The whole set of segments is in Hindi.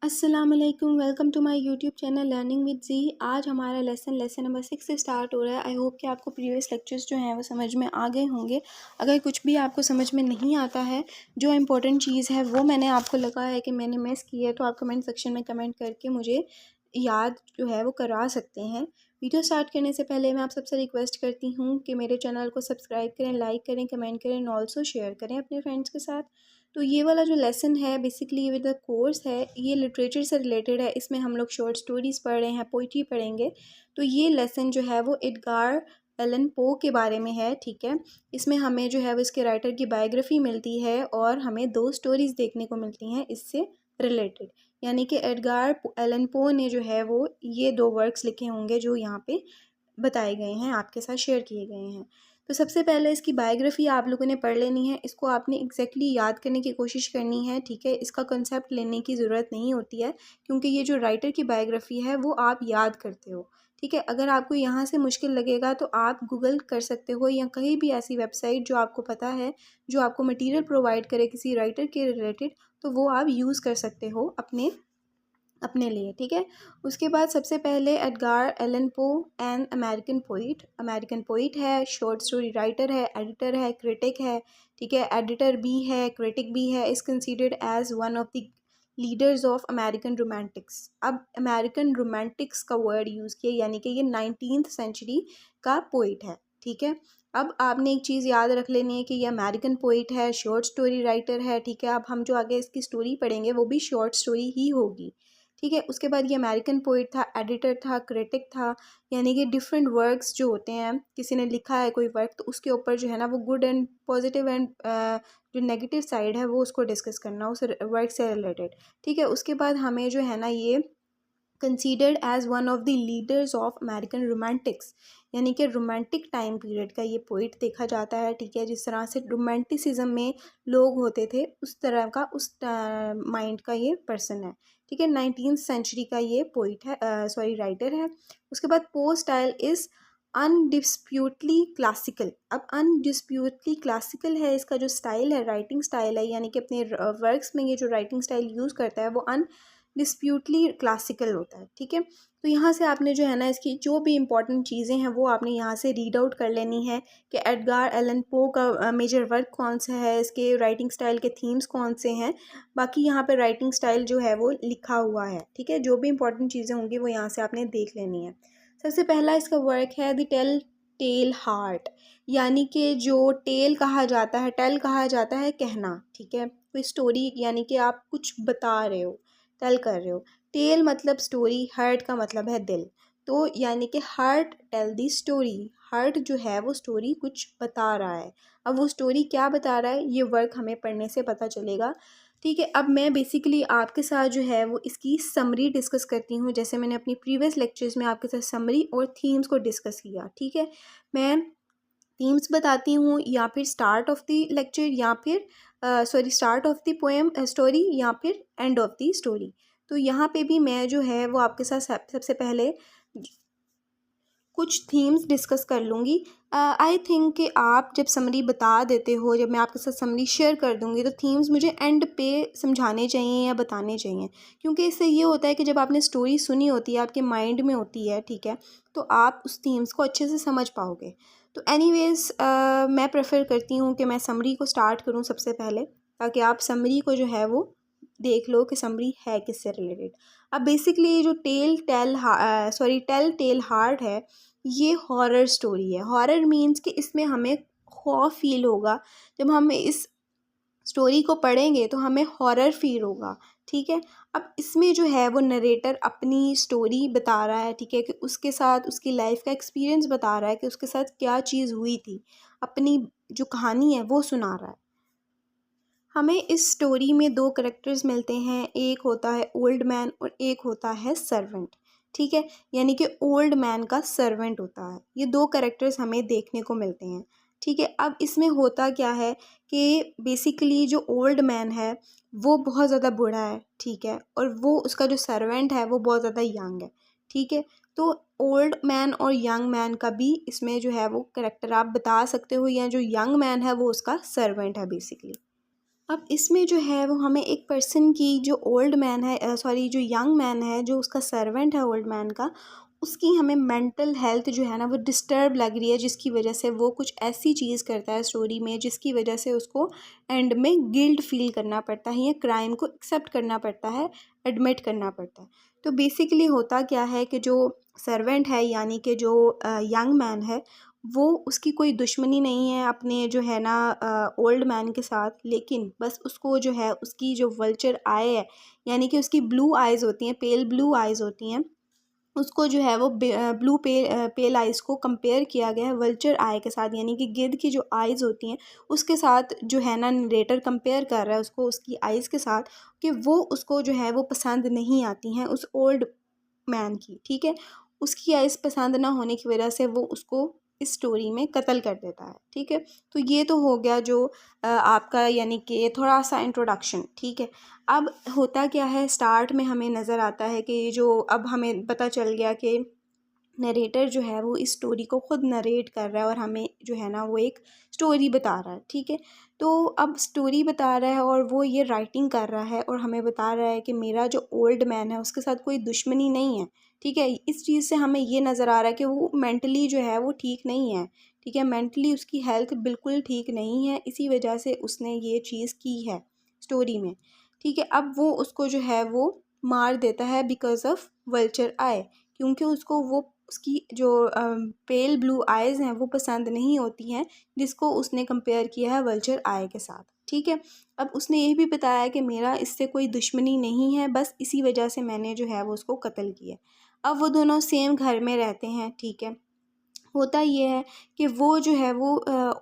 अस्सलामुअलैकुम, welcome to my YouTube channel learning with G. आज हमारा लेसन नंबर 6 से स्टार्ट हो रहा है। आई होप कि आपको प्रीवियस लेक्चर्स जो हैं वो समझ में आ गए होंगे। अगर कुछ भी आपको समझ में नहीं आता है, जो इम्पोर्टेंट चीज़ है वो मैंने आपको लगा है कि मैंने मिस की है, तो आप कमेंट सेक्शन में कमेंट करके मुझे याद जो है वो करा सकते हैं। वीडियो स्टार्ट करने से पहले मैं आप सबसे रिक्वेस्ट करती हूँ कि मेरे चैनल को सब्सक्राइब करें, लाइक करें, कमेंट करें और ऑल्सो शेयर करें अपने फ्रेंड्स के साथ। तो ये वाला जो लेसन है बेसिकली विद द कोर्स है, ये लिटरेचर से रिलेटेड है। इसमें हम लोग शॉर्ट स्टोरीज़ पढ़ रहे हैं, पोइट्री पढ़ेंगे। तो ये लेसन जो है वो एडगार एलन पो के बारे में है, ठीक है। इसमें हमें जो है वो इसके राइटर की बायोग्राफी मिलती है और हमें 2 स्टोरीज़ देखने को मिलती हैं इससे रिलेटेड। यानी कि एडगार एलन पो ने जो है वो ये 2 वर्क्स लिखे होंगे जो यहाँ पे बताए गए हैं, आपके साथ शेयर किए गए हैं। तो सबसे पहले इसकी बायोग्राफी आप लोगों ने पढ़ लेनी है। इसको आपने एग्जैक्टली याद करने की कोशिश करनी है, ठीक है। इसका कंसेप्ट लेने की ज़रूरत नहीं होती है, क्योंकि ये जो राइटर की बायोग्राफी है वो आप याद करते हो, ठीक है। अगर आपको यहाँ से मुश्किल लगेगा तो आप गूगल कर सकते हो या कहीं भी ऐसी वेबसाइट जो आपको पता है, जो आपको मटेरियल प्रोवाइड करे किसी राइटर के रिलेटेड, तो वो आप यूज़ कर सकते हो अपने लिए, ठीक है। उसके बाद सबसे पहले Edgar Allan Poe an American poet है, शॉर्ट स्टोरी राइटर है, एडिटर है, क्रिटिक है, ठीक है। एडिटर भी है, क्रिटिक भी है। Is considered as one of the leaders of American romantics. अब अमेरिकन रोमांटिक्स का वर्ड यूज़ किया, यानी कि ये 19th सेंचुरी का पोइट है, ठीक है। अब आपने एक चीज़ याद रख लेनी है कि ये अमेरिकन पोइट है, शॉर्ट स्टोरी राइटर है, ठीक है। अब हम जो आगे इसकी स्टोरी पढ़ेंगे वो भी शॉर्ट स्टोरी ही होगी, ठीक है। उसके बाद ये अमेरिकन पोइट था, एडिटर था, क्रिटिक था। यानी कि डिफरेंट वर्क्स जो होते हैं, किसी ने लिखा है कोई वर्क, तो उसके ऊपर जो है ना वो गुड एंड पॉजिटिव एंड जो नेगेटिव साइड है वो उसको डिस्कस करना उस वर्क से रिलेटेड, ठीक है। उसके बाद हमें जो है ना ये considered as one of the leaders of American romantics, यानी कि रोमांटिक टाइम पीरियड का ये पोइट देखा जाता है, ठीक है। जिस तरह से रोमांटिसिज्म में लोग होते थे उस तरह का, उस माइंड का ये पर्सन है, ठीक है। 19th सेंचुरी का ये पोइट है, सॉरी राइटर है। उसके बाद पो स्टाइल इज़ अनडिस्प्यूटली क्लासिकल। अब अनडिस्प्यूटली क्लासिकल है इसका जो स्टाइल है, राइटिंग स्टाइल है, यानी कि अपने वर्क्स में ये जो राइटिंग स्टाइल यूज़ करता है वो डिस्प्यूटली क्लासिकल होता है, ठीक है। तो यहाँ से आपने जो है ना इसकी जो भी इंपॉर्टेंट चीज़ें हैं वो आपने यहाँ से रीड आउट कर लेनी है कि एडगार एलन पो का मेजर वर्क कौन सा है, इसके राइटिंग स्टाइल के थीम्स कौन से हैं। बाकी यहाँ पे राइटिंग स्टाइल जो है वो लिखा हुआ है, ठीक है। जो भी इंपॉर्टेंट चीज़ें होंगी वो यहाँ से आपने देख लेनी है। सबसे पहला इसका वर्क है द टेल टेल हार्ट, यानी कि जो टेल कहा जाता है, टेल कहा जाता है कहना, ठीक है। कोई स्टोरी, यानी कि आप कुछ बता रहे हो, टेल कर रहे हो। टेल मतलब स्टोरी, हर्ट का मतलब है दिल। तो यानी कि heart tell the story, heart जो है वो स्टोरी कुछ बता रहा है। अब वो स्टोरी क्या बता रहा है ये वर्क हमें पढ़ने से पता चलेगा, ठीक है। अब मैं बेसिकली आपके साथ जो है वो इसकी समरी डिस्कस करती हूँ, जैसे मैंने अपनी प्रीवियस लेक्चर्स में आपके साथ समरी और थीम्स को डिस्कस किया, ठीक है। मैं थीम्स बताती हूँ या फिर स्टार्ट ऑफ द लेक्चर या फिर sorry start of the poem story या फिर एंड ऑफ द स्टोरी। तो यहाँ पे भी मैं जो है वो आपके साथ सबसे पहले कुछ थीम्स डिस्कस कर लूँगी। आई थिंक कि आप जब समरी बता देते हो, जब मैं आपके साथ समरी शेयर कर दूँगी, तो थीम्स मुझे एंड पे समझाने चाहिए या बताने चाहिए, क्योंकि इससे ये होता है कि जब आपने स्टोरी सुनी होती है, आपके माइंड में होती है, ठीक है, तो आप उस थीम्स को अच्छे से समझ पाओगे। तो एनीवेज़ मैं प्रेफर करती हूँ कि मैं समरी को स्टार्ट करूँ सबसे पहले, ताकि आप समरी को जो है वो देख लो कि समरी है किससे रिलेटेड। अब बेसिकली जो टेल टेल हार्ट है, ये हॉरर स्टोरी है। हॉरर मीन्स कि इसमें हमें खौफ फील होगा, जब हम इस स्टोरी को पढ़ेंगे तो हमें हॉरर फील होगा, ठीक है। अब इसमें जो है वो नरेटर अपनी स्टोरी बता रहा है, ठीक है, कि उसके साथ उसकी लाइफ का एक्सपीरियंस बता रहा है कि उसके साथ क्या चीज़ हुई थी, अपनी जो कहानी है वो सुना रहा है। हमें इस स्टोरी में 2 कैरेक्टर्स मिलते हैं, एक होता है ओल्ड मैन और एक होता है सर्वेंट, ठीक है। यानी कि ओल्ड मैन का सर्वेंट होता है, ये 2 कैरेक्टर्स हमें देखने को मिलते हैं, ठीक है। अब इसमें होता क्या है कि बेसिकली जो ओल्ड मैन है वो बहुत ज़्यादा बूढ़ा है, ठीक है, और वो उसका जो सर्वेंट है वो बहुत ज़्यादा यंग है, ठीक है। तो ओल्ड मैन और यंग मैन का भी इसमें जो है वो कैरेक्टर आप बता सकते हो, या जो यंग मैन है वो उसका सर्वेंट है बेसिकली। अब इसमें जो है वो हमें एक पर्सन की, जो ओल्ड मैन है, सॉरी जो यंग मैन है, जो उसका सर्वेंट है ओल्ड मैन का, उसकी हमें मेंटल हेल्थ जो है ना वो डिस्टर्ब लग रही है, जिसकी वजह से वो कुछ ऐसी चीज़ करता है स्टोरी में जिसकी वजह से उसको एंड में गिल्ट फील करना पड़ता है या क्राइम को एक्सेप्ट करना पड़ता है, एडमिट करना पड़ता है। तो बेसिकली होता क्या है कि जो सर्वेंट है यानी कि जो यंग मैन है, वो उसकी कोई दुश्मनी नहीं है अपने जो है ना ओल्ड मैन के साथ, लेकिन बस उसको जो है उसकी जो वल्चर आई है, यानी कि उसकी ब्लू आइज़ होती हैं, पेल ब्लू आइज़ होती हैं, उसको जो है वो ब्लू पेल आइज़ को कंपेयर किया गया है वल्चर आई के साथ, यानी कि गिद्ध की जो आइज़ होती हैं उसके साथ जो है ना नरेटर कंपेयर कर रहा है उसको उसकी आइज़ के साथ, कि वो उसको जो है वो पसंद नहीं आती हैं उस ओल्ड मैन की, ठीक है। उसकी आइज़ पसंद ना होने की वजह से वो उसको इस स्टोरी में कत्ल कर देता है, ठीक है। तो ये तो हो गया जो आपका यानी कि थोड़ा सा इंट्रोडक्शन, ठीक है। अब होता क्या है, स्टार्ट में हमें नज़र आता है कि जो अब हमें पता चल गया कि नरेटर जो है वो इस स्टोरी को ख़ुद नरेट कर रहा है और हमें जो है ना वो एक स्टोरी बता रहा है, ठीक है। तो अब स्टोरी बता रहा है और वो ये राइटिंग कर रहा है और हमें बता रहा है कि मेरा जो ओल्ड मैन है उसके साथ कोई दुश्मनी नहीं है, ठीक है। इस चीज़ से हमें ये नज़र आ रहा है कि वो मेंटली जो है वो ठीक नहीं है, ठीक है। मेंटली उसकी हेल्थ बिल्कुल ठीक नहीं है, इसी वजह से उसने ये चीज़ की है स्टोरी में, ठीक है। अब वो उसको जो है वो मार देता है बिकॉज ऑफ वल्चर आई, क्योंकि उसको वो उसकी जो पेल ब्लू आइज़ हैं वो पसंद नहीं होती हैं, जिसको उसने कंपेयर किया है वल्चर आई के साथ, ठीक है। अब उसने ये भी बताया कि मेरा इससे कोई दुश्मनी नहीं है, बस इसी वजह से मैंने जो है वो उसको कत्ल किया। अब वो दोनों सेम घर में रहते हैं, ठीक है। होता ये है कि वो जो है वो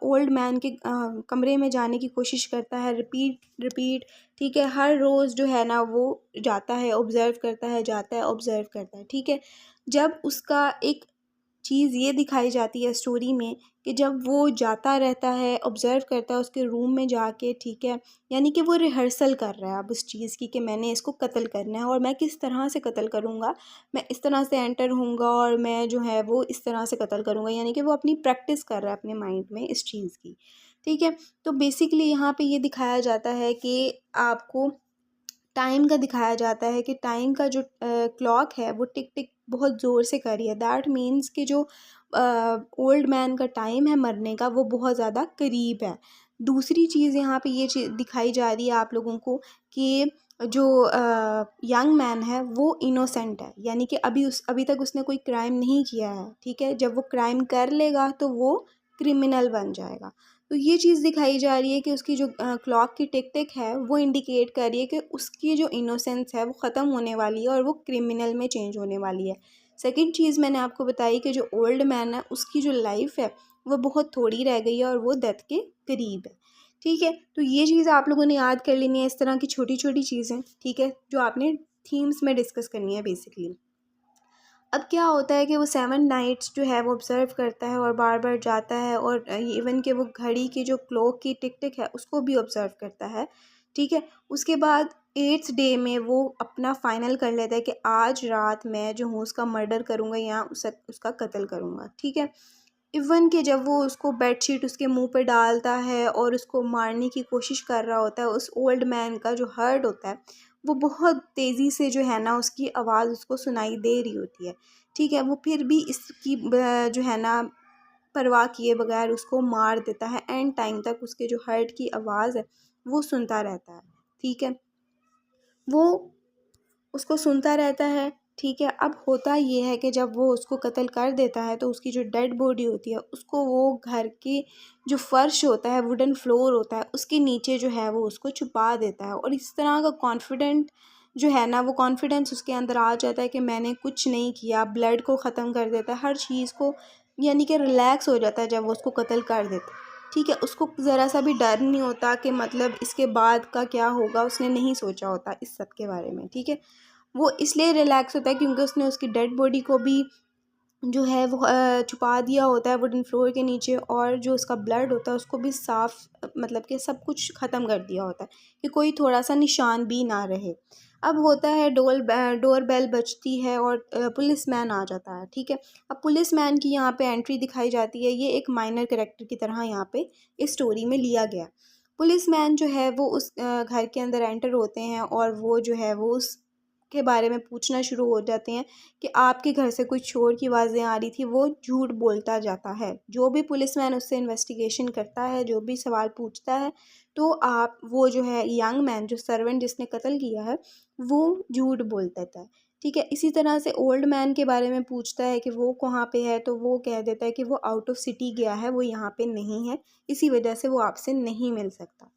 ओल्ड मैन के कमरे में जाने की कोशिश करता है, रिपीट रिपीट, ठीक है। हर रोज़ जो है ना वो जाता है, ऑब्ज़र्व करता है, जाता है, ऑब्ज़र्व करता है, ठीक है। जब उसका एक चीज़ ये दिखाई जाती है स्टोरी में कि जब वो जाता रहता है, ऑब्ज़र्व करता है उसके रूम में जाके, ठीक है, यानी कि वो रिहर्सल कर रहा है अब उस चीज़ की कि मैंने इसको कत्ल करना है और मैं किस तरह से कत्ल करूँगा, मैं इस तरह से एंटर होऊंगा और मैं जो है वो इस तरह से कत्ल करूँगा, यानी कि वो अपनी प्रैक्टिस कर रहा है अपने माइंड में इस चीज़ की, ठीक है। तो बेसिकली यहाँ पे ये दिखाया जाता है कि आपको टाइम का दिखाया जाता है कि टाइम का जो क्लॉक है वो टिक टिक बहुत ज़ोर से कर रही है, दैट मीन्स कि जो ओल्ड मैन का टाइम है मरने का वो बहुत ज़्यादा करीब है। दूसरी चीज़ यहाँ पे ये चीज़ दिखाई जा रही है आप लोगों को कि जो यंग मैन है वो इनोसेंट है, यानी कि अभी तक उसने कोई क्राइम नहीं किया है, ठीक है। जब वो क्राइम कर लेगा तो वो क्रिमिनल बन जाएगा। तो ये चीज़ दिखाई जा रही है कि उसकी जो क्लॉक की टिक टिक है वो इंडिकेट कर रही है कि उसकी जो इनोसेंस है वो ख़त्म होने वाली है और वो क्रिमिनल में चेंज होने वाली है। सेकंड चीज़ मैंने आपको बताई कि जो ओल्ड मैन है उसकी जो लाइफ है वो बहुत थोड़ी रह गई है और वो डेथ के करीब है, ठीक है। तो ये चीज़ आप लोगों ने याद कर लेनी है, इस तरह की छोटी छोटी चीज़ें, ठीक है, जो आपने थीम्स में डिस्कस करनी है बेसिकली। अब क्या होता है कि वो 7 नाइट्स जो है वो ऑब्ज़र्व करता है और बार-बार जाता है और इवन कि वो घड़ी की जो क्लॉक की टिक-टिक है उसको भी ऑब्ज़र्व करता है, ठीक है। उसके बाद 8th डे में वो अपना फ़ाइनल कर लेता है कि आज रात मैं जो हूँ उसका मर्डर करूँगा या उसका कत्ल करूँगा, ठीक है। इवन कि जब वो उसको बेडशीट उसके मुंह पे डालता है और उसको मारने की कोशिश कर रहा होता है, उस ओल्ड मैन का जो हर्ट होता है वो बहुत तेज़ी से जो है ना उसकी आवाज़ उसको सुनाई दे रही होती है, ठीक है। वो फिर भी इसकी जो है ना परवाह किए बगैर उसको मार देता है, एंड टाइम तक उसके जो हर्ट की आवाज़ है वो सुनता रहता है, ठीक है। वो उसको सुनता रहता है, ठीक है। अब होता ये है कि जब वो उसको कत्ल कर देता है तो उसकी जो डेड बॉडी होती है उसको वो घर की जो फ़र्श होता है, वुडन फ्लोर होता है, उसके नीचे जो है वो उसको छुपा देता है और इस तरह का कॉन्फिडेंट जो है ना वो कॉन्फिडेंस उसके अंदर आ जाता है कि मैंने कुछ नहीं किया, ब्लड को ख़त्म कर देता है, हर चीज़ को, यानी कि रिलैक्स हो जाता है जब वो उसको कत्ल कर देता है, ठीक है। उसको ज़रा सा भी डर नहीं होता कि मतलब इसके बाद का क्या होगा, उसने नहीं सोचा होता इस सब के बारे में, ठीक है। वो इसलिए रिलैक्स होता है क्योंकि उसने उसकी डेड बॉडी को भी जो है वो छुपा दिया होता है वुडन फ्लोर के नीचे, और जो उसका ब्लड होता है उसको भी साफ़, मतलब कि सब कुछ ख़त्म कर दिया होता है कि कोई थोड़ा सा निशान भी ना रहे। अब होता है डोर बेल बजती है और पुलिसमैन आ जाता है, ठीक है। अब पुलिसमैन की यहाँ पे एंट्री दिखाई जाती है, ये एक माइनर कैरेक्टर की तरह यहाँ पे इस स्टोरी में लिया गया। पुलिसमैन जो है वो उस घर के अंदर एंटर होते हैं और वो जो है वो उसके बारे में पूछना शुरू हो जाते हैं कि आपके घर से कोई शोर की आवाज़ें आ रही थी। वो झूठ बोलता जाता है। जो भी पुलिसमैन उससे इन्वेस्टिगेशन करता है, जो भी सवाल पूछता है, तो आप वो जो है यंग मैन, जो सर्वेंट जिसने कत्ल किया है, वो झूठ बोल देता है। ठीक है, इसी तरह से ओल्ड मैन के बारे में पूछता है कि वो कहाँ पे है, तो वो कह देता है कि वो आउट ऑफ सिटी गया है, वो यहाँ पे नहीं है, इसी वजह से वो आपसे नहीं मिल सकता।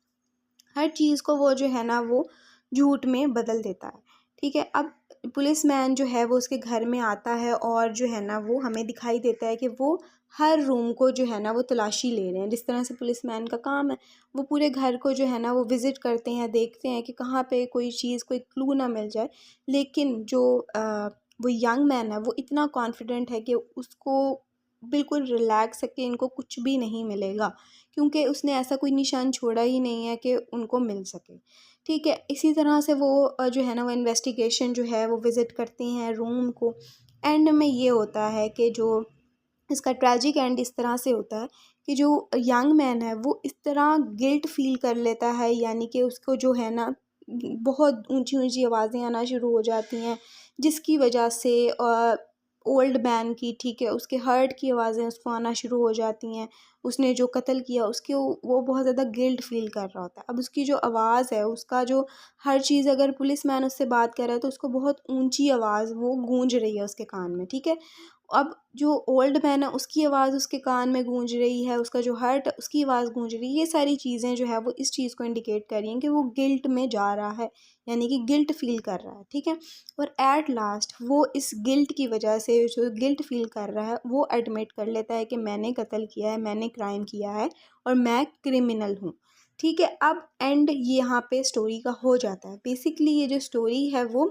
हर चीज़ को वो जो है ना वो झूठ में बदल देता है। ठीक है, अब पुलिसमैन जो है वो उसके घर में आता है और जो है ना वो हमें दिखाई देता है कि वो हर रूम को जो है ना वो तलाशी ले रहे हैं। जिस तरह से पुलिसमैन का काम है, वो पूरे घर को जो है ना वो विज़िट करते हैं, देखते हैं कि कहाँ पे कोई चीज़, कोई क्लू ना मिल जाए। लेकिन जो वो यंग मैन है वो इतना कॉन्फिडेंट है कि उसको बिल्कुल रिलैक्स है कि इनको कुछ भी नहीं मिलेगा, क्योंकि उसने ऐसा कोई निशान छोड़ा ही नहीं है कि उनको मिल सके। ठीक है, इसी तरह से वो जो है ना वो इन्वेस्टिगेशन जो है वो विज़िट करते हैं रूम को। एंड में ये होता है कि जो इसका ट्रैजिक एंड इस तरह से होता है कि जो यंग मैन है वो इस तरह गिल्ट फ़ील कर लेता है, यानी कि उसको जो है ना बहुत ऊंची ऊंची आवाज़ें आना शुरू हो जाती हैं, जिसकी वजह से ओल्ड मैन की, ठीक है, उसके हर्ट की आवाज़ें उसको आना शुरू हो जाती हैं। उसने जो कत्ल किया उसके वो बहुत ज़्यादा गिल्ट फ़ील कर रहा होता है। अब उसकी जो आवाज़ है, उसका जो हर चीज़, अगर पुलिसमैन उससे बात कर रहा है तो उसको बहुत ऊंची आवाज़ वो गूंज रही है उसके कान में। ठीक है, अब जो ओल्ड मैन है उसकी आवाज़ उसके कान में गूंज रही है, उसका जो हर्ट है उसकी आवाज़ गूंज रही है। ये सारी चीज़ें जो है वो इस चीज़ को इंडिकेट कर रही हैं कि वो गिल्ट में जा रहा है, यानी कि गिल्ट फ़ील कर रहा है। ठीक है, और एट लास्ट वो इस गिल्ट की वजह से, जो गिल्ट फ़ील कर रहा है, वो एडमिट कर लेता है कि मैंने कत्ल किया है, मैंने क्राइम किया है और मैं क्रिमिनल हूँ। ठीक है, अब एंड यहाँ पे स्टोरी का हो जाता है। बेसिकली ये जो स्टोरी है वो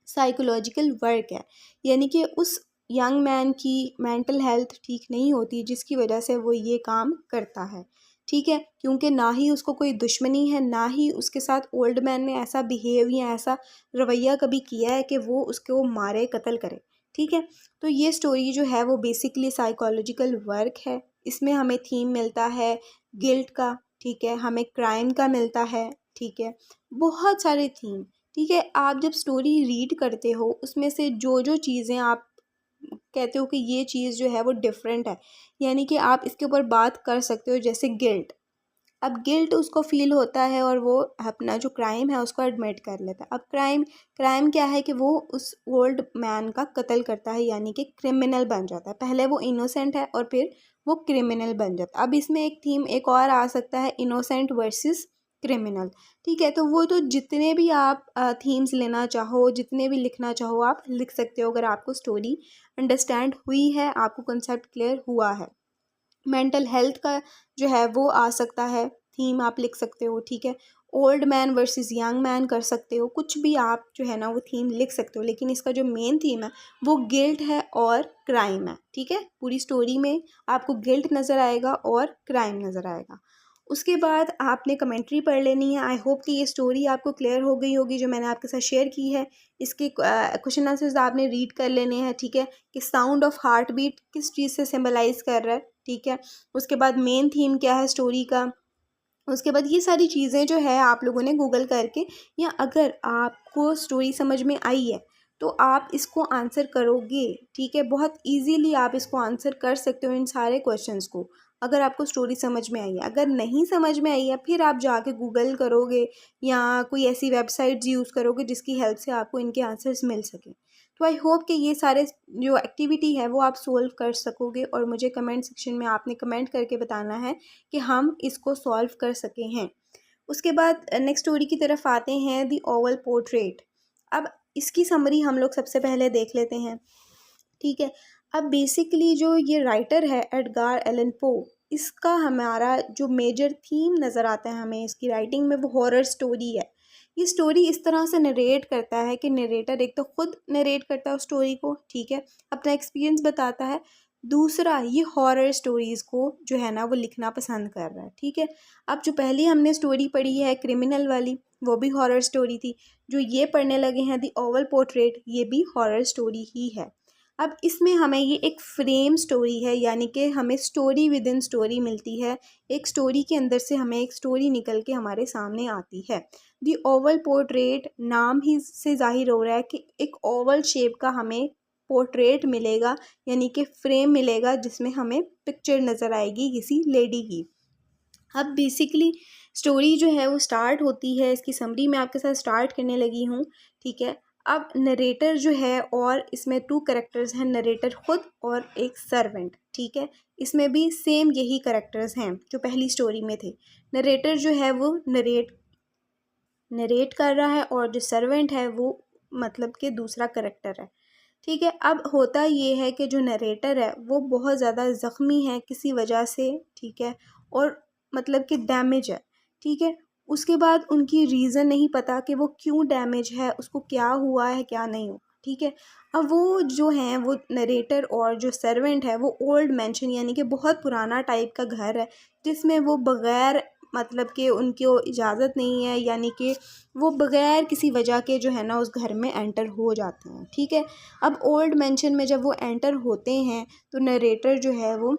साइकोलॉजिकल वर्क है, यानी कि उस यंग मैन की मेंटल हेल्थ ठीक नहीं होती, जिसकी वजह से वो ये काम करता है। ठीक है, क्योंकि ना ही उसको कोई दुश्मनी है, ना ही उसके साथ ओल्ड मैन ने ऐसा बिहेव या ऐसा रवैया कभी किया है कि वो उसको मारे, कत्ल करे। ठीक है, तो ये स्टोरी जो है वो बेसिकली साइकोलॉजिकल वर्क है। इसमें हमें थीम मिलता है गिल्ट का, ठीक है, हमें क्राइम का मिलता है, ठीक है, बहुत सारे थीम। ठीक है, आप जब स्टोरी रीड करते हो उसमें से जो जो चीज़ें आप कहते हो कि ये चीज़ जो है वो डिफरेंट है, यानी कि आप इसके ऊपर बात कर सकते हो, जैसे गिल्ट। अब गिल्ट उसको फ़ील होता है और वो अपना जो क्राइम है उसको एडमिट कर लेता है। अब क्राइम क्राइम क्या है कि वो उस ओल्ड मैन का कत्ल करता है, यानी कि क्रिमिनल बन जाता है। पहले वो इनोसेंट है और फिर वो क्रिमिनल बन जाता है। अब इसमें एक थीम एक और आ सकता है, इनोसेंट वर्सेस क्रिमिनल। ठीक है, तो वो तो जितने भी आप थीम्स लेना चाहो, जितने भी लिखना चाहो आप लिख सकते हो, अगर आपको स्टोरी अंडरस्टैंड हुई है, आपको कंसेप्ट क्लियर हुआ है। मेंटल हेल्थ का जो है वो आ सकता है, थीम आप लिख सकते हो। ठीक है, old man versus young man कर सकते हो, कुछ भी आप जो है ना वो थीम लिख सकते हो, लेकिन इसका जो मेन थीम है वो गिल्ट है और क्राइम है। ठीक है, पूरी स्टोरी में आपको गिल्ट नज़र आएगा और क्राइम नज़र आएगा। उसके बाद आपने कमेंट्री पढ़ लेनी है। आई होप कि ये स्टोरी आपको क्लियर हो गई होगी जो मैंने आपके साथ शेयर की है। इसके क्वेश्चन आंसर्स आपने रीड कर लेने हैं। ठीक है, कि साउंड ऑफ हार्ट बीट किस चीज़ से सिम्बलाइज कर रहा है। ठीक है, उसके बाद मेन थीम क्या है स्टोरी का। उसके बाद ये सारी चीज़ें जो है आप लोगों ने गूगल करके, या अगर आपको स्टोरी समझ में आई है तो आप इसको आंसर करोगे। ठीक है, बहुत इजीली आप इसको आंसर कर सकते हो इन सारे क्वेश्चंस को, अगर आपको स्टोरी समझ में आई है। अगर नहीं समझ में आई है फिर आप जाके गूगल करोगे या कोई ऐसी वेबसाइट्स यूज़ करोगे जिसकी हेल्प से आपको इनके आंसर्स मिल सकें। तो आई होप कि ये सारे जो एक्टिविटी है वो आप सोल्व कर सकोगे, और मुझे कमेंट सेक्शन में आपने कमेंट करके बताना है कि हम इसको सॉल्व कर सके हैं। उसके बाद नेक्स्ट स्टोरी की तरफ आते हैं, द ओवल पोर्ट्रेट। अब इसकी समरी हम लोग सबसे पहले देख लेते हैं। ठीक है, अब बेसिकली जो ये राइटर है एडगार एलन पो, इसका हमारा जो मेजर थीम नज़र आता है हमें इसकी राइटिंग में, वो हॉरर स्टोरी है। ये स्टोरी इस तरह से नरेट करता है कि नरेटर एक तो खुद नरेट करता है उस स्टोरी को, ठीक है, अपना एक्सपीरियंस बताता है। दूसरा, ये हॉरर स्टोरीज़ को जो है ना वो लिखना पसंद कर रहा है। ठीक है, अब जो पहली हमने स्टोरी पढ़ी है क्रिमिनल वाली, वो भी हॉरर स्टोरी थी। जो ये पढ़ने लगे हैं द ओवल पोर्ट्रेट, ये भी हॉरर स्टोरी ही है। अब इसमें हमें ये एक फ्रेम स्टोरी है, यानी कि हमें स्टोरी विद इन स्टोरी मिलती है। एक स्टोरी के अंदर से हमें एक स्टोरी निकल के हमारे सामने आती है। दी ओवल पोर्ट्रेट, नाम ही से ज़ाहिर हो रहा है कि एक ओवल शेप का हमें पोर्ट्रेट मिलेगा, यानी कि फ्रेम मिलेगा जिसमें हमें पिक्चर नज़र आएगी किसी लेडी की। अब बेसिकली स्टोरी जो है वो स्टार्ट होती है, इसकी समरी मैं आपके साथ स्टार्ट करने लगी हूँ, ठीक है। अब नरेटर जो है, और इसमें 2 कैरेक्टर्स हैं, नरेटर खुद और एक सर्वेंट, ठीक है। इसमें भी सेम यही कैरेक्टर्स हैं जो पहली स्टोरी में थे। नरेटर जो है वो नरेट कर रहा है, और जो सर्वेंट है वो मतलब कि दूसरा कैरेक्टर है, ठीक है। अब होता ये है कि जो नरेटर है वो बहुत ज़्यादा ज़ख्मी है किसी वजह से, ठीक है, और मतलब कि डैमेज है, ठीक है। उसके बाद उनकी रीज़न नहीं पता कि वो क्यों डैमेज है, उसको क्या हुआ है क्या नहीं हुआ, ठीक है। अब वो जो हैं वो नरेटर और जो सर्वेंट है वो ओल्ड मैंशन, यानी कि बहुत पुराना टाइप का घर है जिसमें वो बग़ैर मतलब कि उनको इजाज़त नहीं है, यानी कि वो बग़ैर किसी वजह के जो है ना उस घर में एंटर हो जाते हैं, ठीक है। अब ओल्ड मैंशन में जब वो एंटर होते हैं तो नरेटर जो है वो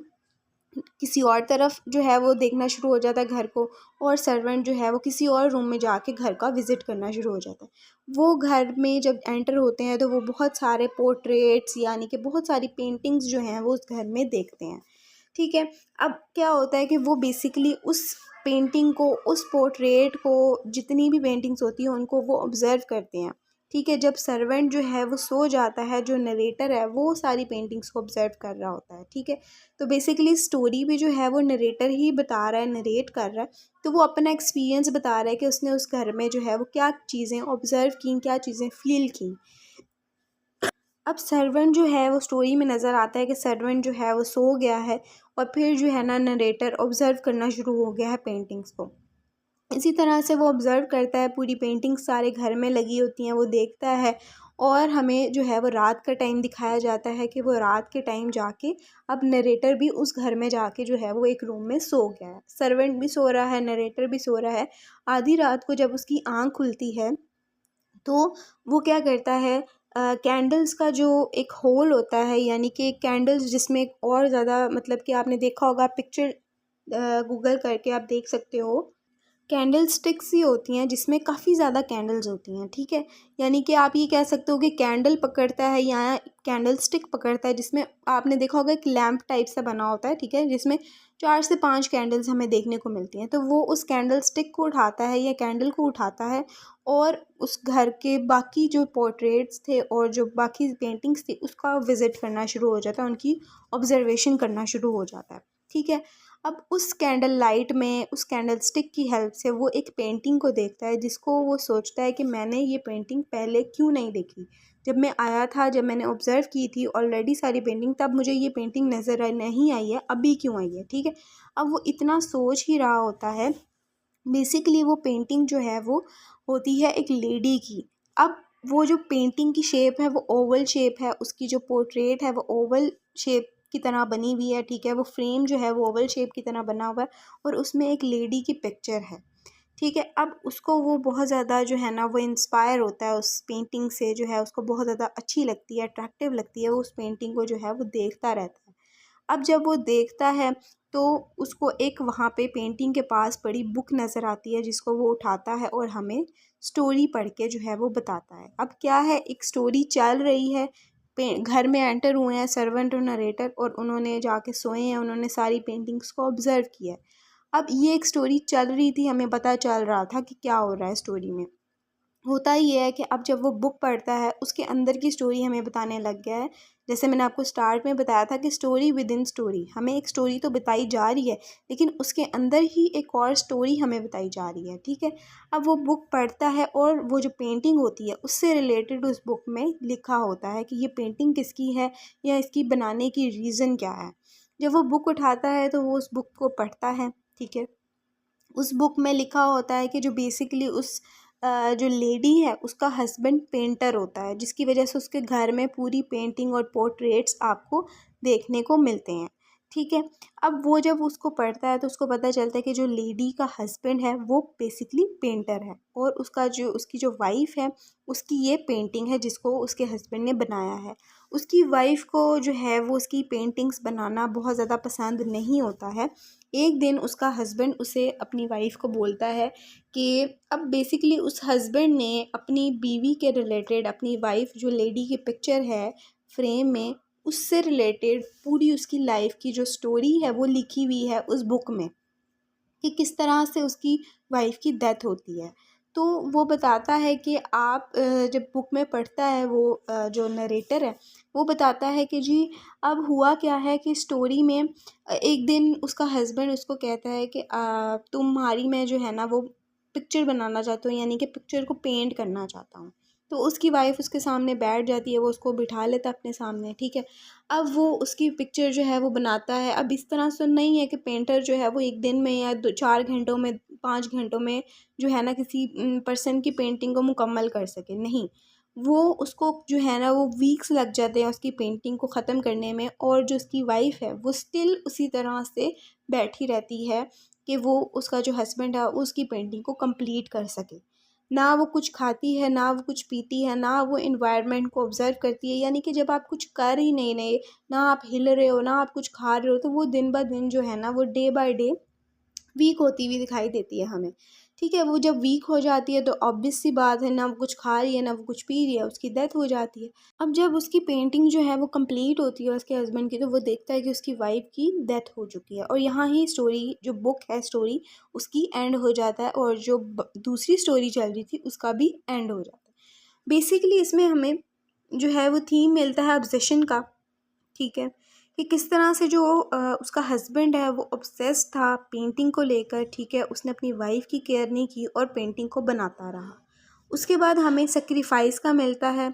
किसी और तरफ जो है वो देखना शुरू हो जाता है घर को, और सर्वेंट जो है वो किसी और रूम में जाके घर का विज़िट करना शुरू हो जाता है। वो घर में जब एंटर होते हैं तो वो बहुत सारे पोर्ट्रेट्स, यानी कि बहुत सारी पेंटिंग्स जो हैं वो उस घर में देखते हैं, ठीक है। अब क्या होता है कि वो बेसिकली उस पेंटिंग को, उस पोर्ट्रेट को, जितनी भी पेंटिंग्स होती हैं उनको वो ऑब्ज़र्व करते हैं, ठीक है। जब सर्वेंट जो है वो सो जाता है, जो नरेटर है वो सारी पेंटिंग्स को ऑब्ज़र्व कर रहा होता है, ठीक है। तो बेसिकली स्टोरी भी जो है वो नरेटर ही बता रहा है, नरेट कर रहा है। तो वो अपना एक्सपीरियंस बता रहा है कि उसने उस घर में जो है वो क्या चीज़ें ऑब्ज़र्व की, क्या चीज़ें फ़ील की। अब सर्वेंट जो है वो स्टोरी में नज़र आता है कि सर्वेंट जो है वो सो गया है, और फिर जो है ना नरेटर ऑब्ज़र्व करना शुरू हो गया है पेंटिंग्स को। इसी तरह से वो ऑब्ज़र्व करता है, पूरी पेंटिंग्स सारे घर में लगी होती हैं वो देखता है, और हमें जो है वो रात का टाइम दिखाया जाता है कि वो रात के टाइम जाके, अब नरेटर भी उस घर में जाके जो है वो एक रूम में सो गया है। सर्वेंट भी सो रहा है, नरेटर भी सो रहा है। आधी रात को जब उसकी आँख खुलती है तो वो क्या करता है, कैंडल्स का जो एक होल होता है, यानी कि कैंडल्स जिसमें और ज़्यादा मतलब कि आपने देखा होगा पिक्चर, गूगल करके आप देख सकते हो, कैंडल स्टिक्स ही होती हैं जिसमें काफ़ी ज़्यादा कैंडल्स होती हैं, ठीक है। यानी कि आप ये कह सकते हो कि कैंडल पकड़ता है या कैंडल स्टिक पकड़ता है, जिसमें आपने देखा होगा एक लैंप टाइप सा बना होता है, ठीक है, जिसमें 4 से 5 कैंडल्स हमें देखने को मिलती हैं। तो वो उस कैंडल स्टिक को उठाता है या कैंडल को उठाता है, और उस घर के बाकी जो पोर्ट्रेट्स थे और जो बाकी पेंटिंग्स थी उसका विज़िट करना शुरू हो जाता है, उनकी ऑब्ज़र्वेशन करना शुरू हो जाता है, ठीक है। अब उस कैंडल लाइट में, उस कैंडल स्टिक की हेल्प से वो एक पेंटिंग को देखता है, जिसको वो सोचता है कि मैंने ये पेंटिंग पहले क्यों नहीं देखी। जब मैं आया था, जब मैंने ऑब्ज़र्व की थी ऑलरेडी सारी पेंटिंग, तब मुझे ये पेंटिंग नज़र नहीं आई है, अभी क्यों आई है, ठीक है। अब वो इतना सोच ही रहा होता है। बेसिकली वो पेंटिंग जो है वो होती है एक लेडी की। अब वो जो पेंटिंग की शेप है वो ओवल शेप है, उसकी जो पोर्ट्रेट है वो ओवल शेप की तरह बनी हुई है, ठीक है। वो फ्रेम जो है वो ओवल शेप की तरह बना हुआ है, और उसमें एक लेडी की पिक्चर है, ठीक है। अब उसको वो बहुत ज़्यादा जो है ना वो इंस्पायर होता है उस पेंटिंग से, जो है उसको बहुत ज़्यादा अच्छी लगती है, अट्रैक्टिव लगती है, वो उस पेंटिंग को जो है वो देखता रहता है। अब जब वो देखता है तो उसको एक वहाँ पे पेंटिंग के पास पड़ी बुक नज़र आती है, जिसको वो उठाता है और हमें स्टोरी पढ़ के जो है वो बताता है। अब क्या है, एक स्टोरी चल रही है, घर में एंटर हुए हैं सर्वेंट और नरेटर, और उन्होंने जाके सोए हैं, उन्होंने सारी पेंटिंग्स को ऑब्ज़र्व किया है। अब ये एक स्टोरी चल रही थी, हमें पता चल रहा था कि क्या हो रहा है स्टोरी में। होता ये है कि अब जब वो बुक पढ़ता है उसके अंदर की स्टोरी हमें बताने लग गया है। जैसे मैंने आपको स्टार्ट में बताया था कि स्टोरी विद इन स्टोरी, हमें एक स्टोरी तो बताई जा रही है, लेकिन उसके अंदर ही एक और स्टोरी हमें बताई जा रही है, ठीक है। अब वो बुक पढ़ता है, और वो जो पेंटिंग होती है उससे रिलेटेड उस बुक में लिखा होता है कि ये पेंटिंग किसकी है, या इसकी बनाने की रीज़न क्या है। जब वो बुक उठाता है तो वो उस बुक को पढ़ता है, ठीक है। उस बुक में लिखा होता है कि जो बेसिकली उस जो लेडी है उसका हस्बैंड पेंटर होता है, जिसकी वजह से उसके घर में पूरी पेंटिंग और पोर्ट्रेट्स आपको देखने को मिलते हैं, ठीक है। अब वो जब उसको पढ़ता है तो उसको पता चलता है कि जो लेडी का हस्बैंड है वो बेसिकली पेंटर है, और उसकी जो वाइफ़ है उसकी ये पेंटिंग है जिसको उसके हस्बैंड ने बनाया है। उसकी वाइफ़ को जो है वो उसकी पेंटिंग्स बनाना बहुत ज़्यादा पसंद नहीं होता है। एक दिन उसका हस्बैंड उसे अपनी वाइफ़ को बोलता है कि अब बेसिकली उस हस्बैंड ने अपनी बीवी के रिलेटेड अपनी वाइफ़ जो लेडी की पिक्चर है फ्रेम में, उससे रिलेटेड पूरी उसकी लाइफ की जो स्टोरी है वो लिखी हुई है उस बुक में, कि किस तरह से उसकी वाइफ की डेथ होती है। तो वो बताता है कि आप जब बुक में पढ़ता है वो जो नरेटर है वो बताता है कि जी अब हुआ क्या है कि स्टोरी में एक दिन उसका हस्बैंड उसको कहता है कि तुम्हारी मैं जो है ना वो पिक्चर बनाना चाहता हूँ, यानी कि पिक्चर को पेंट करना चाहता हूँ। तो उसकी वाइफ उसके सामने बैठ जाती है, वो उसको बिठा लेता है अपने सामने, ठीक है। अब वो उसकी पिक्चर जो है वो बनाता है। अब इस तरह से नहीं है कि पेंटर जो है वो एक दिन में या 4 घंटों में 5 घंटों में जो है ना किसी पर्सन की पेंटिंग को मुकम्मल कर सके, नहीं। वो उसको जो है ना वो वीक्स लग जाते हैं उसकी पेंटिंग को ख़त्म करने में, और जो उसकी वाइफ है वो स्टिल उसी तरह से बैठी रहती है कि वो उसका जो हस्बैंड है उसकी पेंटिंग को कंप्लीट कर सके। ना वो कुछ खाती है, ना वो कुछ पीती है, ना वो एनवायरनमेंट को ऑब्ज़र्व करती है। यानी कि जब आप कुछ कर ही नहीं रहे, ना आप हिल रहे हो, ना आप कुछ खा रहे हो, तो वो दिन ब दिन जो है ना वो डे बाय डे वीक होती हुई दिखाई देती है हमें, ठीक है। वो जब वीक हो जाती है तो ऑब्वियस सी बात है, ना वो कुछ खा रही है, ना वो कुछ पी रही है, उसकी डेथ हो जाती है। अब जब उसकी पेंटिंग जो है वो कंप्लीट होती है उसके हस्बैंड की, तो वो देखता है कि उसकी वाइफ की डेथ हो चुकी है, और यहाँ ही स्टोरी जो बुक है स्टोरी उसकी एंड हो जाता है, और जो दूसरी स्टोरी चल रही थी उसका भी एंड हो जाता है। बेसिकली इसमें हमें जो है वो थीम मिलता है ऑब्सेशन का, ठीक है, कि किस तरह से जो उसका हस्बैंड है वो ऑब्सेस्ड था पेंटिंग को लेकर, ठीक है। उसने अपनी वाइफ की केयर नहीं की और पेंटिंग को बनाता रहा। उसके बाद हमें सेक्रीफाइस का मिलता है,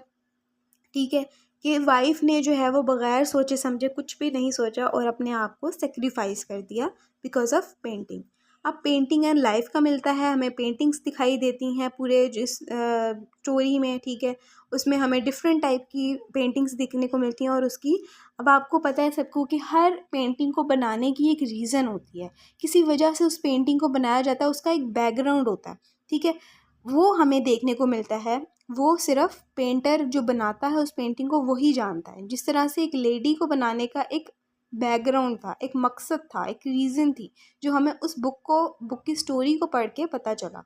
ठीक है, कि वाइफ ने जो है वो बग़ैर सोचे समझे कुछ भी नहीं सोचा और अपने आप को सेक्रीफाइस कर दिया बिकॉज़ ऑफ पेंटिंग। अब पेंटिंग एंड लाइफ का मिलता है, हमें पेंटिंग्स दिखाई देती हैं पूरे जिस स्टोरी में, ठीक है। उसमें हमें डिफरेंट टाइप की पेंटिंग्स देखने को मिलती हैं, और उसकी अब आपको पता है सबको कि हर पेंटिंग को बनाने की एक रीज़न होती है, किसी वजह से उस पेंटिंग को बनाया जाता है, उसका एक बैकग्राउंड होता है, ठीक है। वो हमें देखने को मिलता है, वो सिर्फ पेंटर जो बनाता है उस पेंटिंग को वही जानता है। जिस तरह से एक लेडी को बनाने का एक बैकग्राउंड था, एक मकसद था, एक रीज़न थी, जो हमें उस बुक की स्टोरी को पढ़ के पता चला।